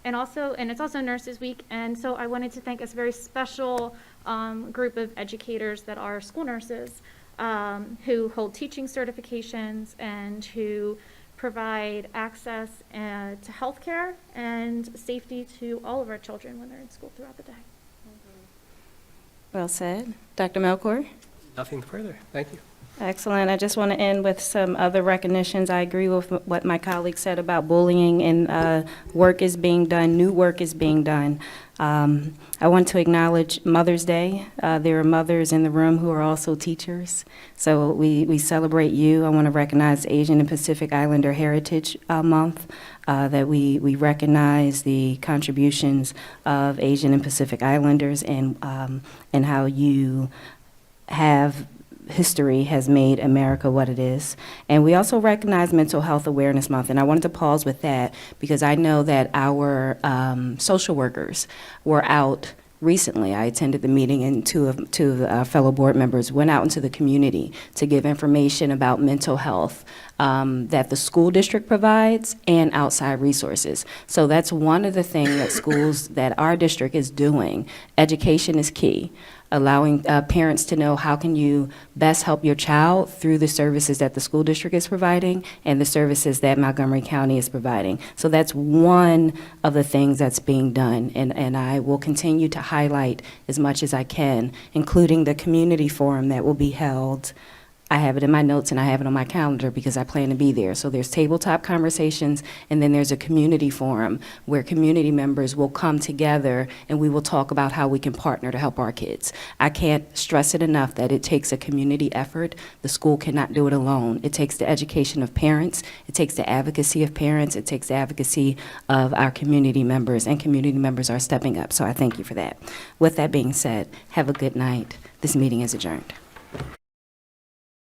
it's also Nurses Week, and so I wanted to thank a very special group of educators that are school nurses who hold teaching certifications and who provide access to healthcare and safety to all of our children when they're in school throughout the day. Well said. Dr. Melkor? Nothing further. Thank you. Excellent. I just want to end with some other recognitions. I agree with what my colleague said about bullying, and work is being done, new work is being done. I want to acknowledge Mother's Day. There are mothers in the room who are also teachers, so we celebrate you. I want to recognize Asian and Pacific Islander Heritage Month, that we recognize the contributions of Asian and Pacific Islanders and how you have history has made America what it is. And we also recognize Mental Health Awareness Month, and I wanted to pause with that because I know that our social workers were out recently. I attended the meeting, and two of our fellow board members went out into the community to give information about mental health that the school district provides and outside resources. So that's one of the things that our district is doing. Education is key. Allowing parents to know how can you best help your child through the services that the school district is providing and the services that Montgomery County is providing. So that's one of the things that's being done, and I will continue to highlight as much as I can, including the community forum that will be held. I have it in my notes and I have it on my calendar because I plan to be there. So there's tabletop conversations, and then there's a community forum where community members will come together and we will talk about how we can partner to help our kids. I can't stress it enough that it takes a community effort. The school cannot do it alone. It takes the education of parents. It takes the advocacy of parents. It takes the advocacy of our community members, and community members are stepping up. So I thank you for that. With that being said, have a good night. This meeting is adjourned.